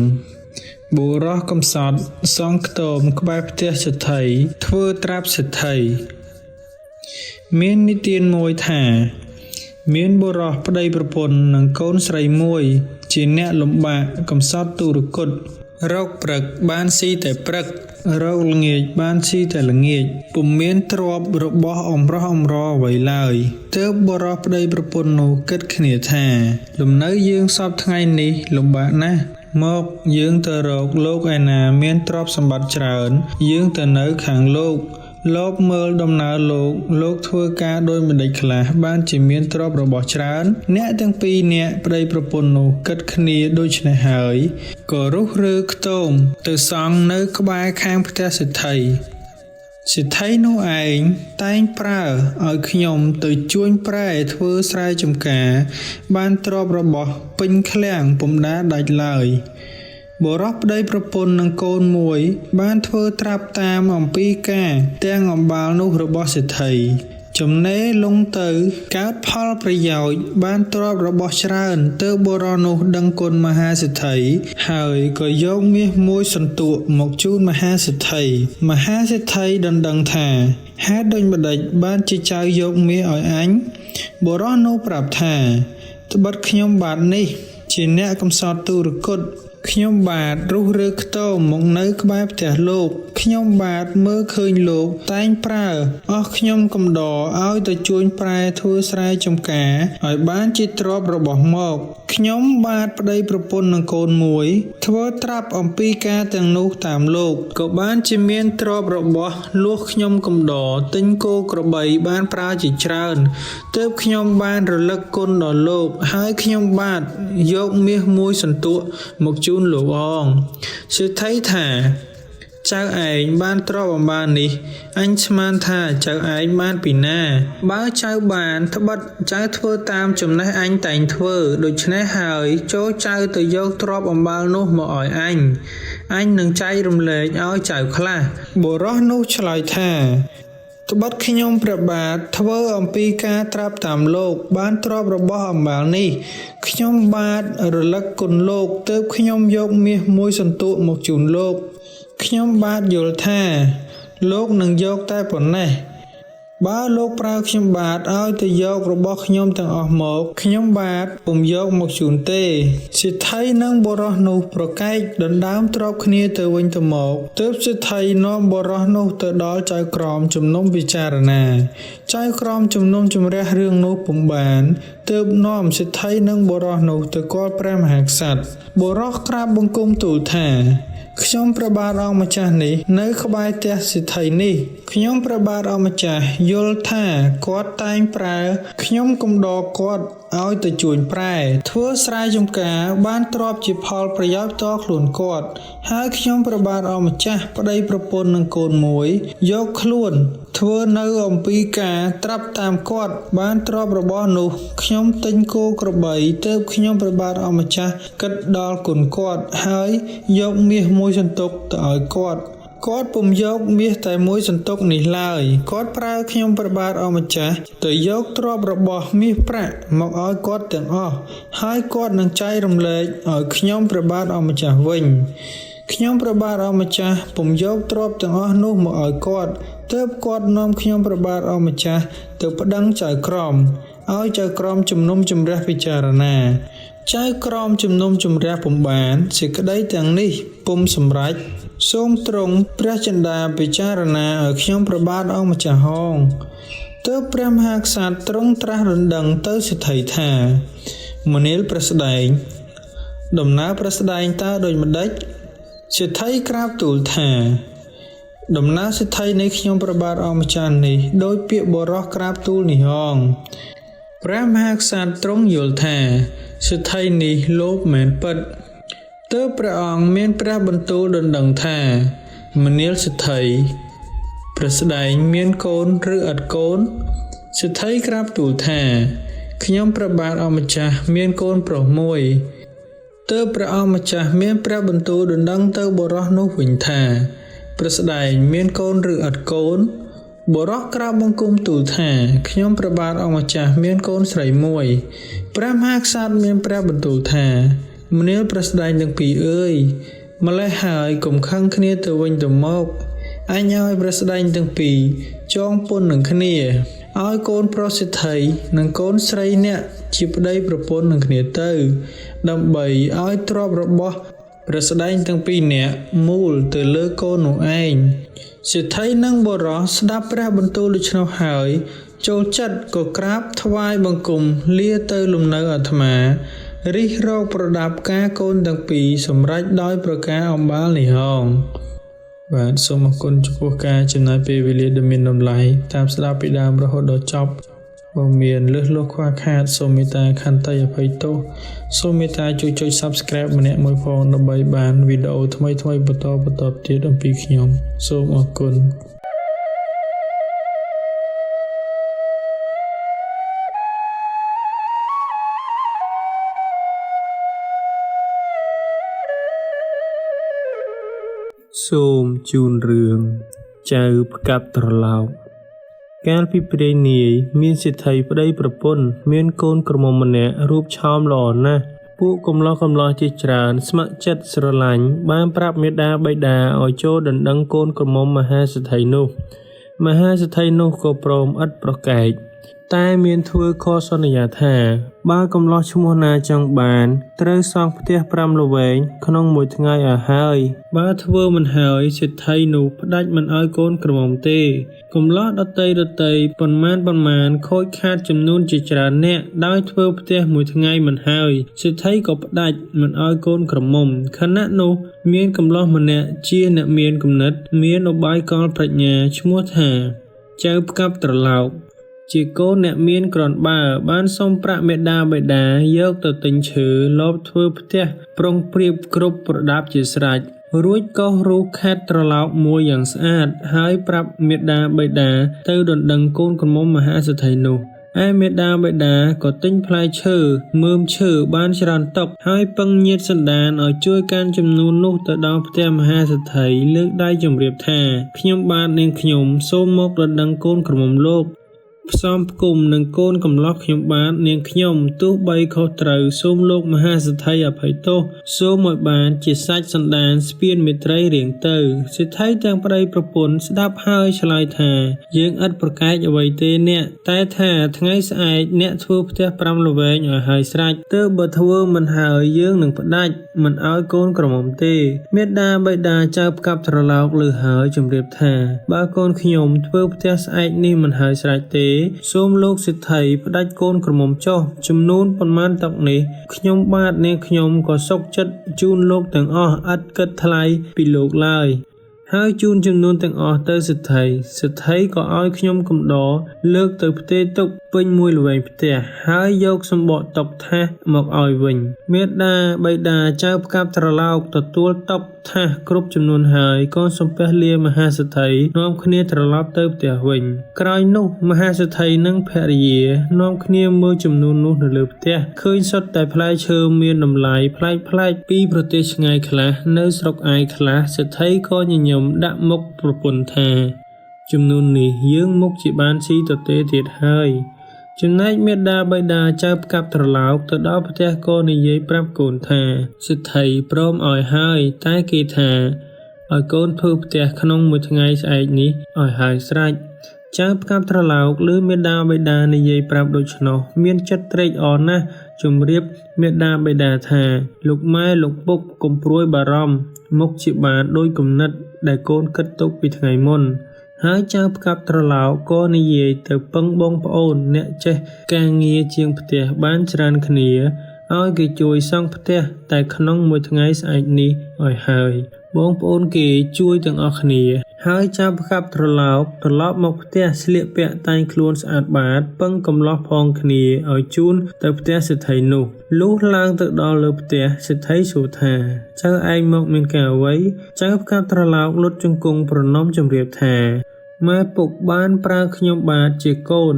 បុរសកំសត់សង់ខ្ទមក្បែរផ្ទះសេដ្ឋីធ្វើត្រាប់សេដ្ឋីមាននិទានមួយថាមានបុរសប្តីប្រពន្ធនិងកូនស្រីមួយជាអ្នកលំបាកកំសត់ទុរគតរកព្រឹកបានស៊ីតែព្រឹករកល្ងាចបានស៊ីតែល្ងាចពុំមានទ្រព្យរបស់អំរោះអំរអ្វីឡើយទើបបុរសប្តីប្រពន្ធនោះគិតគ្នាថាលំនៅយើងសពថ្ងៃនេះលំបាកណាស់មកយើងទៅរកលោកឯណាមានទ្រព្យសម្បត្តិច្រើនយើងទៅនៅខាងលោកមើលដំណើរលោកធ្វើការដោយម្ដេចខ្លះបានជាមានទ្រព្យរបស់ច្រើនអ្នកទាំងពីរនាក់ប្តីប្រពន្ធនោះគិតគ្នាដូច្នេះហើយក៏រុះរើខ្ទមទៅសង់នៅក្បែរខាងផ្ទះសេដ្ឋីនោះឯងតែងប្រើឲ្យខ្ញុំទៅជួញប្រែធ្វើស្រែចម្ការបានទ្រព្យរបស់ពេញឃ្លាំងពុំដាដាច់ឡើយបុរសប្តីប្រពន្ធនិងកូនមួយបានធ្វើត្រាប់តាមអំពីការទាំងអំបាលនោះរបស់សេដ្ឋីចំណេះលងទៅកើតផលប្រយោជន៍បានទ្រព្យរបស់ច្រើនទើបបុរសនោះដឹងគុណមហាសេដ្ឋីហើយក៏យកមាសមួយសន្ទក់មកជូនមហាសេដ្ឋីដណ្ដឹងថាហេតុដូចម្ដេចបានជាចៅយកមាសឲ្យអញបុរសនោះប្រាប់ថាត្បិតខ្ញុំបាទនេះជាអ្នកកំសត់ទុរគតខ្ញុំបាទរុះរើខ្ទមមកនៅក្បែរផ្ទះលោកខ្ញុំបាទមើលឃើញលោកតែងប្រើអស់ខ្ញុំកំដរឲ្យទៅជួញប្រែធ្វើស្រែចម្ការឲ្យបានជាទ្រព្យរបស់មកខ្ញុំបាទប្តីប្រពន្ធនិងកូនមួយធ្វើត្រាប់អំពីការទាំងនោះតាមលោកក៏បានជាមានទ្រព្យរបស់លួសខ្ញុំកំដរទិញគោក្របីបានប្រើជាច្រើនទើបខ្ញុំបានរលឹកគុណដល់លោកហើយខ្ញុំបាទយកមាសមួយសន្ទក់មកជូនលោកអងសេដ្ឋីថាចៅឯងបានទ្រព្យអំបាលនេះអញស្មានថាចៅឯងបានពីណាបើចៅបានត្បិតចៅធ្វើតាមចំណេះអញតែងធ្វើដូច្នេះហើយចូលចៅទៅយកទ្រព្យអំបាលនោះមកឲ្យអញនឹងចែករំលែកឲ្យចៅខ្លះបុរសនោះឆ្លើយថាត្បិតខ្ញុំព្រះបាទធ្វើអំពីការត្រាប់តាមលោកបានទ្រព្យរបស់អំបាលនេះខ្ញុំបាទរលឹកគុណលោកទើបខ្ញុំយកមាសមួយសន្ទក់មកជូនលោកខ្ញុំបាទយល់ថាលោកនឹងយកតែប៉ុណ្ណេះបើលោកប្រើខ្ញុំបាទឲ្យទៅយករបស់ខ្ញុំទាំងអស់មកខ្ញុំបាទពុំយកមកជូនទេសេដ្ឋីនិងបុរសនោះប្រកែកដណ្ដើមទ្រព្យគ្នាទៅវិញទៅមកទើបសេដ្ឋីនាំបុរសនោះទៅដល់ចៅក្រមជំនុំពិចារណាចៅក្រមជំនុំជម្រះរឿងនោះពុំបានទើបនាំសេដ្ឋីនិងបុរសនោះទៅគាល់ព្រះមហាក្សត្របុរសក្រាបបង្គំទូលថាខ្ញុំព្រះបាទអង្គម្ចាស់នេះនៅក្បែរផ្ទះសេដ្ឋីនេះខ្ញុំព្រះបាទអង្គម្ចាស់យល់ថាគាត់តែងប្រើខ្ញុំកំដរគាត់ឲ្យទៅជួញប្រែធ្វើស្រែចម្ការបានទ្រព្យជាផលប្រយោជន៍តខ្លួនគាត់ហើយខ្ញុំព្រះបាទអង្គម្ចាស់ប្តីប្រពន្ធនិងកូនមួយយកខ្លួនធ្វើនៅអំពីការត្រាប់តាមគាត់បានទ្រព្យរបស់នោះខ្ញុំទិញគោក្របីទើបខ្ញុំព្រះបាទអង្គម្ចាស់គិតដល់គុណគាត់ហើយយកមាសមួយសន្ទុកទៅឲ្យគាត់ពុំយកមាសតែមួយសន្ទុកនេះឡើយគាត់ប្រើខ្ញុំព្រះបាទអង្គម្ចាស់ទៅយកទ្រព្យរបស់មាសប្រាក់មកឲ្យគាត់ទាំងអស់ហើយគាត់នឹងចែករំលែកឲ្យខ្ញុំព្រះបាទអង្គម្ចាស់វិញខ្ញុំព្រះបាទអង្គម្ចាស់ពុំយកទ្រព្យទាំងអស់នោះមកឲ្យគាត់ទើបគាត់នាំខ្ញុំព្រះបាទអង្គម្ចាស់ទៅប្តឹងចៅក្រមឲ្យចៅក្រមជំនុំជម្រះពិចារណា ចៅក្រមជំនុំជម្រះពុំបានសេចក្តីទាំងនេះពុំសម្រេចសូមទ្រង់ព្រះចិន្តាពិចារណាឲ្យខ្ញុំព្រះបាទអង្គម្ចាស់ហងទើបព្រះមហាក្សត្រទ្រង់ត្រាស់ដណ្ដឹងទៅសេដ្ឋីថាមនាលព្រះស្ដែងដំណើរព្រះស្ដែងតើដូចម្ដេចសេដ្ឋីក្រាបទូលថាដំណើរសេដ្ឋីនៃខ្ញុំព្រះបាទអង្គម្ចាស់នេះដោយពាក្យបរោះក្រាបទូលនេះហងព្រះមហាក្សត្រទ្រង់យល់ថាសេដ្ឋីនេះលោភមែនពិតទើបព្រះអង្គមានព្រះបន្ទូលដណ្ដឹងថាមនាលសេដ្ឋីព្រះស្ដែងមានកូនឬអត់កូនសេដ្ឋីក្រាបទូលថាខ្ញុំព្រះបាទអង្គម្ចាស់មានកូនប្រុសមួយទើបព្រះអង្គម្ចាស់មានព្រះបន្ទូលដណ្ដឹងទៅបុរសនោះវិញថាព្រះស្ដែងមានកូនឬអត់កូនបុរសក្រាបបង្គំទូលថាខ្ញុំព្រះបាទអង្គម្ចាស់មានកូនស្រីមួយព្រះមហាក្សត្រមានព្រះបន្ទូលថាមនាលព្រះស្ដែងទាំងពីរអើយម្លេះហើយកុំខឹងគ្នាទៅវិញទៅមកអញឲ្យព្រះស្ដែងទាំងពីរចងពន្ធនឹងគ្នាឲ្យកូនប្រុសសេដ្ឋីនិងកូនស្រីអ្នកជាប្តីប្រពន្ធនឹងគ្នាទៅដើម្បីឲ្យទ្រព្យរបស់ព្រះស្ដែងទាំងពីរនាក់មូលទៅលើកូននោះឯងសេដ្ឋីនិងបុរសស្ដាប់ព្រះបន្ទូលដូច្នោះហើយចូលចិត្តក៏ក្រាបថ្វាយបង្គំលាទៅលំនៅអាត្មារិះរកប្រដាប់ការកូនទាំងពីរសម្រេចដោយប្រការអំបាលនេះហងបាទសូមអរគុណចំពោះការចំណាយពេលវេលាដ៏មានតម្លៃតាមស្ដាប់ពីដើមរហូតដល់ចប់បើមានលើសលួសខ្វះខាតសូមមេត្តាខន្តីអភ័យទោសសូមមេត្តាជួយចុច Subscribe ម្នាក់មួយផងដើម្បីបានវីដេអូថ្មីៗបន្តទៀតអំពីខ្ញុំសូមអរគុណសូមជូនរឿងចៅផ្កាប់ត្រឡោកកាលពីព្រេងនាយមានសេដ្ឋីប្តីប្រពន្ធមានកូនក្រមុំម្នាក់រូបឆោមល្អណាស់ពួកកំឡោះជាច្រើនស្ម័គ្រចិត្តស្រឡាញ់បានប្រាប់មេដាបៃតាឲ្យចូលដណ្ដឹងកូនក្រមុំមហាសេដ្ឋីនោះក៏ព្រមឥតប្រកែកតែមានធ្វើខុសសន្យាថាបើកំឡោះឈ្មោះណាចង់បានត្រូវសង់ផ្ទះ5ល្វែងក្នុងមួយថ្ងៃឲ្យហើយបើធ្វើមិនហើយសេដ្ឋីនោះផ្ដាច់មិនឲ្យកូនក្រមុំទេកំឡោះដតីប៉ុន្មានខូចខាតចំនួនជាច្រើនអ្នកដោយធ្វើផ្ទះមួយថ្ងៃមិនហើយសេដ្ឋីក៏ផ្ដាច់មិនឲ្យកូនក្រមុំខណៈនោះមានកំឡោះម្នាក់ជាអ្នកមានគំនិតមានឧបាយកលប្រាជ្ញាឈ្មោះថាចៅផ្កាប់ត្រឡោកជាកូនអ្នកមានក្រនបើបានសុំប្រាក់មេដាបៃតាយកទៅទិញឈើលបធ្វើផ្ទះប្រុងប្រៀបគ្រប់ប្រដាប់ជាស្រេចរួចក៏រូសខេតត្រឡោកមួយយ៉ាងស្អាតហើយប្រាប់មេដាបៃតាទៅដណ្ដឹងកូនក្រមុំមហាសេដ្ឋីនោះឯមេដាបៃតាក៏ទិញផ្លែឈើមើមឈើបានច្រើនតុកហើយពឹងញាតិសន្តានឲ្យជួយកាន់ចំនួននោះទៅដល់ផ្ទះមហាសេដ្ឋីលើកដៃជម្រាបថាខ្ញុំបាទនាងខ្ញុំសូមមកដណ្ដឹងកូនក្រមុំលោកផ្សំផ្គុំនឹងកូនកំឡោះខ្ញុំបាទនាងខ្ញុំទោះបីខុសត្រូវសូមលោកមហាសេដ្ឋីអភ័យទោសសូមឲ្យបានជាសាច់សន្តានស្ពានមេត្រីរៀងទៅសេដ្ឋីទាំងប្តីប្រពន្ធស្ដាប់ហើយឆ្លើយថាយើងឥតប្រកែកអ្វីទេអ្នកតែថាថ្ងៃស្អែកអ្នកធ្វើផ្ទះ5ល្វែងឲ្យហើយស្រេចទើបបើធ្វើមិនហើយយើងនឹងផ្ដាច់មិនឲ្យកូនក្រមុំទេមេដាបៃតាចៅផ្កាប់ត្រឡោកលើហើយជម្រាបថាបើកូនខ្ញុំធ្វើផ្ទះស្អែកនេះមិនហើយស្រេចទេសូមលោកសេដ្ឋីផ្ដាច់កូនក្រមុំចុះចំនួនប៉ុន្មានតុកនេះខ្ញុំបាទនាងខ្ញុំក៏សុខចិត្តជូនលោកទាំងអស់ឥតគិតថ្លៃពីលោកឡើយហើយជូនចំនួនទាំងអស់ទៅសេដ្ឋីក៏ឲ្យខ្ញុំកំដរលើកទៅផ្ទេរទុកពេញមួយល្វែងផ្ទះហើយយកសម្បកតុកថាសមកឲ្យវិញមេដាបៃតាចៅផ្កាប់ត្រឡោកទទួលតុកថាសគ្រប់ចំនួនហើយក៏សំពះលាមហាសេដ្ឋីនាំគ្នាត្រឡប់ទៅផ្ទះវិញក្រោយនោះមហាសេដ្ឋីនិងភរិយានាំគ្នាមើលចំនួននោះនៅលើផ្ទះឃើញសុទ្ធតែផ្លែឈើមានតម្លៃប្លែកពីប្រទេសឆ្ងាយខ្លះនៅស្រុកឯខ្លះសេដ្ឋីក៏ញញឹមដាក់មុខប្រពន្ធថាចំនួននេះយើងមុខជាបានស៊ីទទេទៀតហើយចំណែកមេដាបៃតាចៅផ្កាប់ត្រឡោកទៅដល់ផ្ទះក៏និយាយប្រាប់កូនថាសេដ្ឋីព្រមឲ្យហើយតែគេថាឲ្យកូនធ្វើផ្ទះក្នុងមួយថ្ងៃស្អែកនេះឲ្យហើយស្រេចចៅផ្កាប់ត្រឡោកឬមេដាបៃតានិយាយប្រាប់ដូច្នោះមានចិត្តត្រេកអរណាស់ ជំរាបមេដាបេដាថាលោកម៉ែលោកពុកកុំព្រួយបារម្ភមុខជាបានដោយគំនិតដែលកូនគិតទុកពីថ្ងៃមុនហើយចៅផ្កាប់ត្រឡោកក៏និយាយទៅពឹងបងប្អូនអ្នកចេះការងារជាងផ្ទះបានច្រើនគ្នាឲ្យគេជួយសង់ផ្ទះតែក្នុងមួយថ្ងៃស្អែកនេះឲ្យហើយបងប្អូនគេជួយទាំងអស់គ្នាហើយចៅផ្កាប់ត្រឡោកត្រឡប់មកផ្ទះស្លៀកពាក់តែងខ្លួនស្អាតបាតពឹងកំឡោះផងគ្នាឲ្យជូនទៅផ្ទះសេដ្ឋីនោះលុះឡើងទៅដល់លើផ្ទះសេដ្ឋីសួរថាចៅឯងមកមានការអ្វីចៅផ្កាប់ត្រឡោកលុតជង្គង់ប្រណម្យជម្រាបថាម៉ែពុកបានប្រើខ្ញុំបាទជាកូន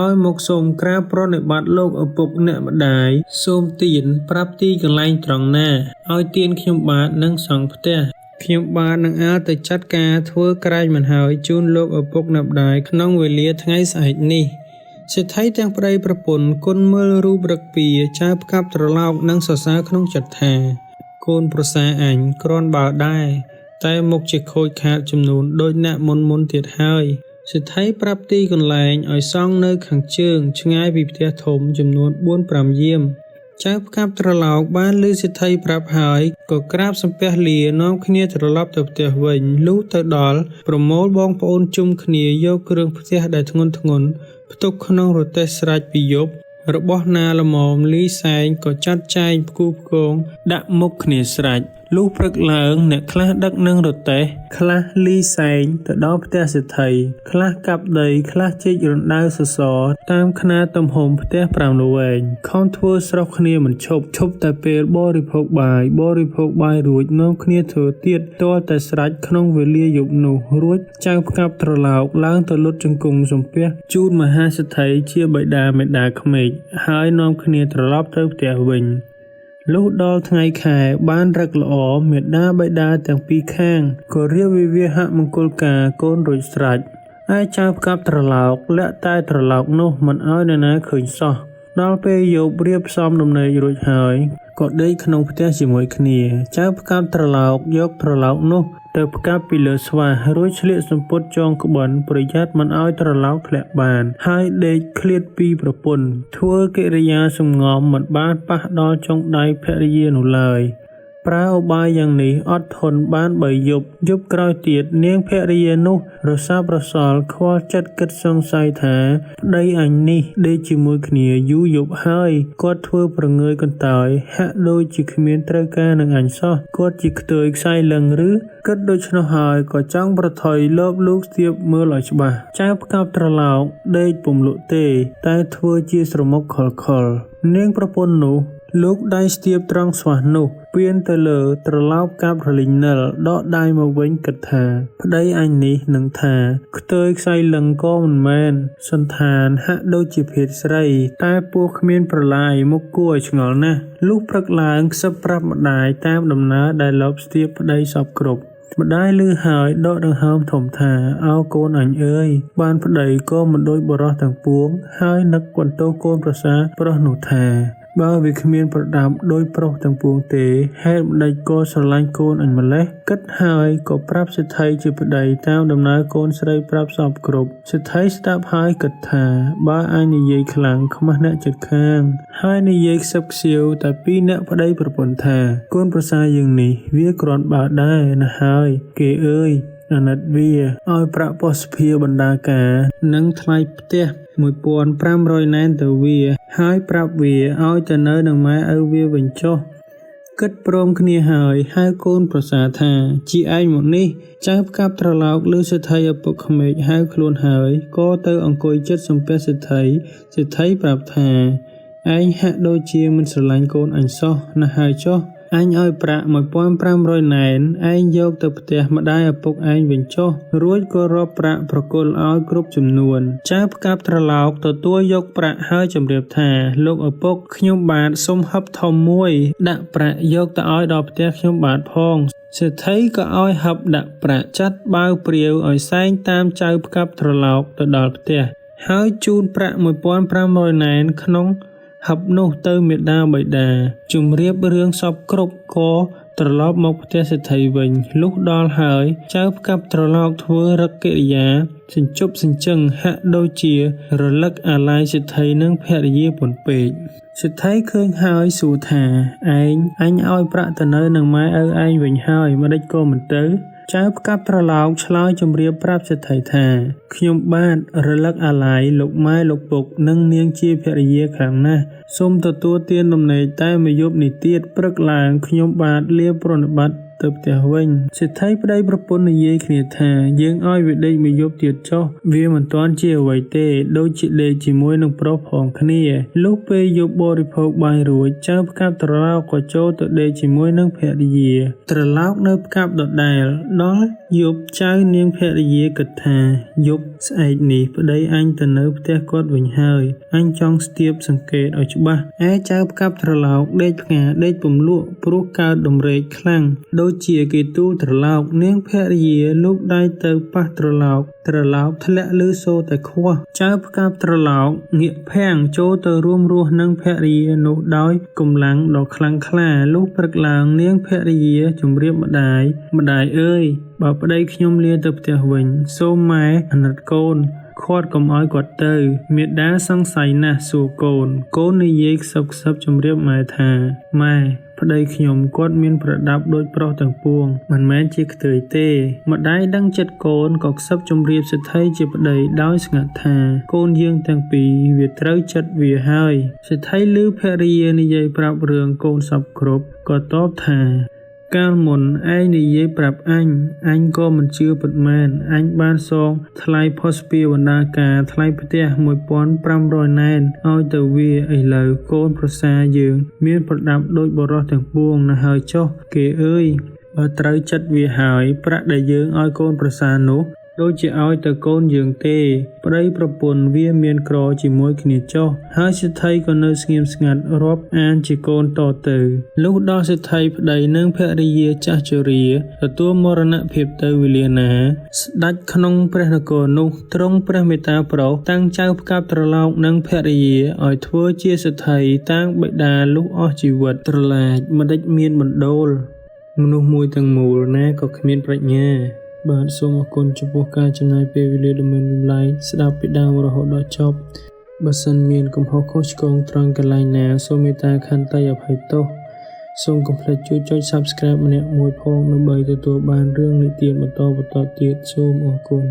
ឲ្យមកសូមក្រាបប្រណិប័តលោកឪពុកអ្នកម្ដាយសូមទានប្រាប់ទីកន្លែងត្រង់ណាឲ្យទានខ្ញុំបាទនឹងសង់ផ្ទះខ្ញុំបាទនឹងអាលទៅចាត់ការធ្វើក្រែងមិនហើយជូនលោកឪពុកអ្នកម្ដាយក្នុងវេលាថ្ងៃស្អែកនេះសេដ្ឋីទាំងប្តីប្រពន្ធគុណមើលរូបរឹកពីចៅផ្កាប់ត្រឡោកនិងសរសើរក្នុងចិត្តថាកូនប្រសាអញគ្រាន់បើដែរតែមុខជាខូចខាតចំនួនដូចអ្នកមុនទៀតហើយសេដ្ឋីប្រាប់ទីកន្លែងឲ្យសង់នៅខាងជើងឆ្ងាយពីផ្ទះធំចំនួន 4-5 យាមចៅផ្កាប់ត្រឡោកបានឮសេដ្ឋីប្រាប់ហើយក៏ក្រាបសំពះលានាំគ្នាត្រឡប់ទៅផ្ទះវិញលុះទៅដល់ប្រមូលបងប្អូនជុំគ្នាយកគ្រឿងផ្ទះដែលធ្ងន់ផ្ទុកក្នុងរទេះស្រេចពីយប់របស់ណាល្មមលីសែងក៏ចាត់ចែងផ្គូផ្គងដាក់មុខគ្នាស្រេចលុះព្រឹកឡើងអ្នកខ្លះដឹកនឹងរទេះខ្លះលីសែងទៅដល់ផ្ទះសេដ្ឋីខ្លះកាប់ដីខ្លះជីករណ្ដៅសសរតាមខ្នាតទំហំផ្ទះ5ល្វែងខំធ្វើស្រុះគ្នាមិនឈប់តែពេលបរិភោគបាយរួចនាំគ្នាធ្វើទៀតទាល់តែស្រេចក្នុងវេលាយប់នោះរួចចៅផ្កាប់ត្រឡោកឡើងទៅលុតជង្គង់សំពះជូនមហាសេដ្ឋីជាបិតាមេដាក្មេកហើយនាំគ្នាត្រឡប់ទៅផ្ទះវិញលុះដល់ថ្ងៃខែបានរឹកល្អមេដាបិតាទាំងពីរខាងក៏រៀបវិវាហមង្គលការកូនរួចស្រេចឯចៅផ្កាប់ត្រឡោកលាក់តែត្រឡោកនោះមិនឲ្យនរណាឃើញសោះដល់ពេលយប់រៀបផ្សំដំណេករួចហើយក៏ដេកក្នុងផ្ទះជាមួយគ្នាចៅផ្កាប់ត្រឡោកយកត្រឡោកនោះទៅផ្កាប់ពីលើស្វារួចឆ្លៀកសំពត់ចងក្បិនប្រយ័ត្នមិនឲ្យត្រឡោកធ្លាក់បានហើយដេកឃ្លាតពីប្រពន្ធធ្វើកិរិយាសំងំមិនបានប៉ះដល់ចុងដៃភរិយានោះឡើយប្រើឧបាយយ៉ាងនេះអត់ធន់បាន3យប់ក្រោយទៀតនាងភរិយានោះរសាប់រសល់ខ្វល់ចិត្តគិតសង្ស័យថាប្តីអញនេះដេកជាមួយគ្នាយូរយប់ហើយគាត់ធ្វើប្រងើយកន្តើយហាក់ដូចជាគ្មានត្រូវការនឹងអញសោះគាត់ជាខ្ទួយខ្សែលឹងឬគិតដូច្នោះហើយក៏ចង់ប្រថុយលបលូកស្ទាបមើលឲ្យច្បាស់ចៅផ្កាប់ត្រឡោកដេកពុំលក់ទេតែធ្វើជាស្រមុកខលនាងប្រពន្ធនោះលោកដៃស្ទាបត្រង់ស្វះនោះពៀនទៅលើត្រឡោកកាប់រលីងនិលដកដៃមកវិញគិតថាប្តីអញនេះនឹងថាខ្ទើយខ្សែលឹងក៏មិនមែនសន្តានហាក់ដូចជាភេទស្រីតែពោះគ្មានប្រឡាយមុខគួរឲ្យឆ្ងល់ណាស់លុះព្រឹកឡើងខ្សឹបប្រាប់ម្ដាយតាមដំណើរដែលលបស្ទាបប្តីសពគ្រប់ម្ដាយឮហើយដកដង្ហើមធំថាអោកូនអញអើយបានប្តីក៏មិនដូចបរោះទាំងពួងហើយនឹកបន្ទោកូនប្រសាប្រុសនោះថាបើវាគ្មានប្រដាប់ដោយប្រុសទាំងពួងទេហេតុម្ដេចក៏ស្រឡាញ់កូនអញម្លេះគិតហើយក៏ប្រាប់សេដ្ឋីជាប្តីតាមដំណើរកូនស្រីប្រាប់សពគ្រប់សេដ្ឋីស្ដាប់ហើយគិតថាបើអញនិយាយខ្លាំងខ្មាស់អ្នកជិតខាងហើយនិយាយខ្សឹបខ្សៀវតែពីរអ្នកប្តីប្រពន្ធថាកូនប្រសាយើងនេះវាគ្រាន់បើដែរណាស់ហើយគេអើយអាណិតវាឲ្យប្រាក់ពោះសភាបណ្ដាការនិងថ្លៃផ្ទះ 1500 ណែនទៅវាហើយប្រាប់វាឲ្យទៅនៅនឹងម៉ែឪវាវិញចុះគិតព្រមគ្នាហើយហៅកូនប្រសាថាជាឯងមកនេះចៅផ្កាប់ត្រឡោកលើសេដ្ឋីឪពុកក្មេកហៅខ្លួនហើយក៏ទៅអង្គុយជិតសំពះសេដ្ឋីប្រាប់ថាឯងហាក់ដូចជាមិនស្រឡាញ់កូនអញសោះណាស់ហើយចុះអញឲ្យប្រាក់ 1500 ណែនឯងយកទៅផ្ទះម្ដាយឪពុកឯងវិញចុះរួចក៏រាប់ប្រាក់ប្រគល់ឲ្យគ្រប់ចំនួនចៅផ្កាប់ត្រឡោកទទួលយកប្រាក់ហើយជម្រាបថាលោកឪពុកខ្ញុំបាទសុំហឹបធំមួយដាក់ប្រាក់យកទៅឲ្យដល់ផ្ទះខ្ញុំបាទផងសេដ្ឋីក៏ឲ្យហឹបដាក់ប្រាក់ចាត់បាវព្រាវឲ្យសែងតាមចៅផ្កាប់ត្រឡោកទៅដល់ផ្ទះហើយជូនប្រាក់ 1500 ណែនក្នុងហឹបនោះទៅមេដាបិតាជំរាបរឿងសពគ្រប់ក៏ត្រឡប់មកផ្ទះសេដ្ឋីវិញលុះដល់ហើយចៅផ្កាប់ត្រឡោកធ្វើរឹកកិរិយាចិញ្ចប់ចិញ្ចឹងហាក់ដូចជារលឹកអាលាយសេដ្ឋីនិងភរិយាពន់ពេក សិទ្ធិឃើញហើយសួរថាឯងអញឲ្យប្រាក់ទៅនៅនឹងម៉ែឪឯងវិញហើយមិនដេចក៏មិនទៅចៅផ្កាប់ត្រឡោកឆ្លើយជម្រាបប្រាប់សិទ្ធិថាខ្ញុំបាទរលឹកអាឡ័យលោកម៉ែលោកពុកនិងនាងជាភរិយាខ្លាំងណាស់សូមទទួលទានដំណេកតែមួយយប់នេះទៀតព្រឹកឡើងខ្ញុំបាទលាប្រណិប័តទៅផ្ទះវិញសិទ្ធិប្តីប្រពន្ធនិយាយគ្នាថាយើងឲ្យវាដេកមួយយប់ទៀតចុះវាមិនទាន់ជាអ្វីទេដូចជាដេកជាមួយនឹងប្រុសផងគ្នាលុះពេលយប់បរិភោគបាយរួចចៅផ្កាប់ត្រឡោកក៏ចូលទៅដេកជាមួយនឹងភរិយាត្រឡោកនៅផ្កាប់ដដែលដល់យប់ចៅនាងភរិយាគិតថាយប់ស្អែកនេះប្តីអញទៅនៅផ្ទះគាត់វិញហើយអញចង់ស្ទាបសង្កេតឲ្យច្បាស់ឯចៅផ្កាប់ត្រឡោកដេកផ្ងាដេកពំលក់ព្រោះកើតដំរេកខ្លាំងដូចជាគេទូត្រឡោកនាងភរិយាលោកដៃទៅប៉ះត្រឡោកធ្លាក់លឺសូរតែខ្វះចៅផ្កាប់ត្រឡោកងាកភាំងចូលទៅរួមរស់នឹងភរិយានោះដោយកម្លាំងដ៏ខ្លាំងក្លាលុះព្រឹកឡើងនាងភរិយាជម្រាបម្ដាយអើយបើប្តីខ្ញុំលាទៅផ្ទះវិញសូមម៉ែអាណិតកូនខាត់កុំឲ្យគាត់ទៅមេដាសង្ស័យណាស់សួរកូននិយាយខ្សឹបជម្រាបម៉ែថាម៉ែប្តីខ្ញុំគាត់មានប្រដាប់ដូចប្រុសទាំងពួងមិនមែនជាខ្ទើយទេម្ដាយដឹងចិត្តកូនក៏ខ្សឹបជម្រាបសិទ្ធិជាប្តីដោយស្ងាត់ថាកូនយើងទាំងពីរវាត្រូវចិត្តវាហើយសិទ្ធិឮភរិយានិយាយប្រាប់រឿងកូនសពគ្រប់ក៏តបថាកាលមុនឯងនិយាយប្រាប់អញក៏មិនជឿពិតមែនអញបានសងថ្លៃផុសពាវណ្ណាការថ្លៃផ្ទះ 1500 ណែនឲ្យទៅវាឥឡូវកូនប្រសាយើងមានប្រដាប់ដូចបរោះទាំងពួងណាស់ហើយចុះគេអើយបើត្រូវចិត្តវាហើយប្រាក់ដែលយើងឲ្យកូនប្រសានោះដូចជាឲ្យទៅកូនយើងទេប្តីប្រពន្ធវាមានក្រជាមួយគ្នាចុះហើយសិទ្ធិក៏នៅស្ងៀមស្ងាត់រាប់អានជាកូនតទៅលុះដល់សិទ្ធិប្តីនិងភរិយាចាស់ជរាទទួលមរណភាពទៅវេលាណាស្ដេចក្នុងព្រះនគរនោះទ្រង់ព្រះមេត្តាប្រោសតាំងចៅផ្កាប់ត្រឡោកនិងភរិយាឲ្យធ្វើជាសិទ្ធិតាំងបិតាលុះអស់ជីវិតត្រឡាចមិនដេចមានបណ្ដូលមនុស្សមួយទាំងមូលណាក៏គ្មានប្រាជ្ញាបាទសូមអរគុណចំពោះការចំណាយពេលវេលាដ៏មានតម្លៃស្ដាប់ពីដើមរហូតដល់ចប់បើសិនមានកំហុសខុសឆ្គងត្រង់កន្លែងណាសូមមេត្តាខន្តីអភ័យទោសសូមកុំភ្លេចជួយចុច Subscribe ម្នាក់មួយផងដើម្បីទទួលបានរឿងនិទានបន្តទៀតសូមអរគុណ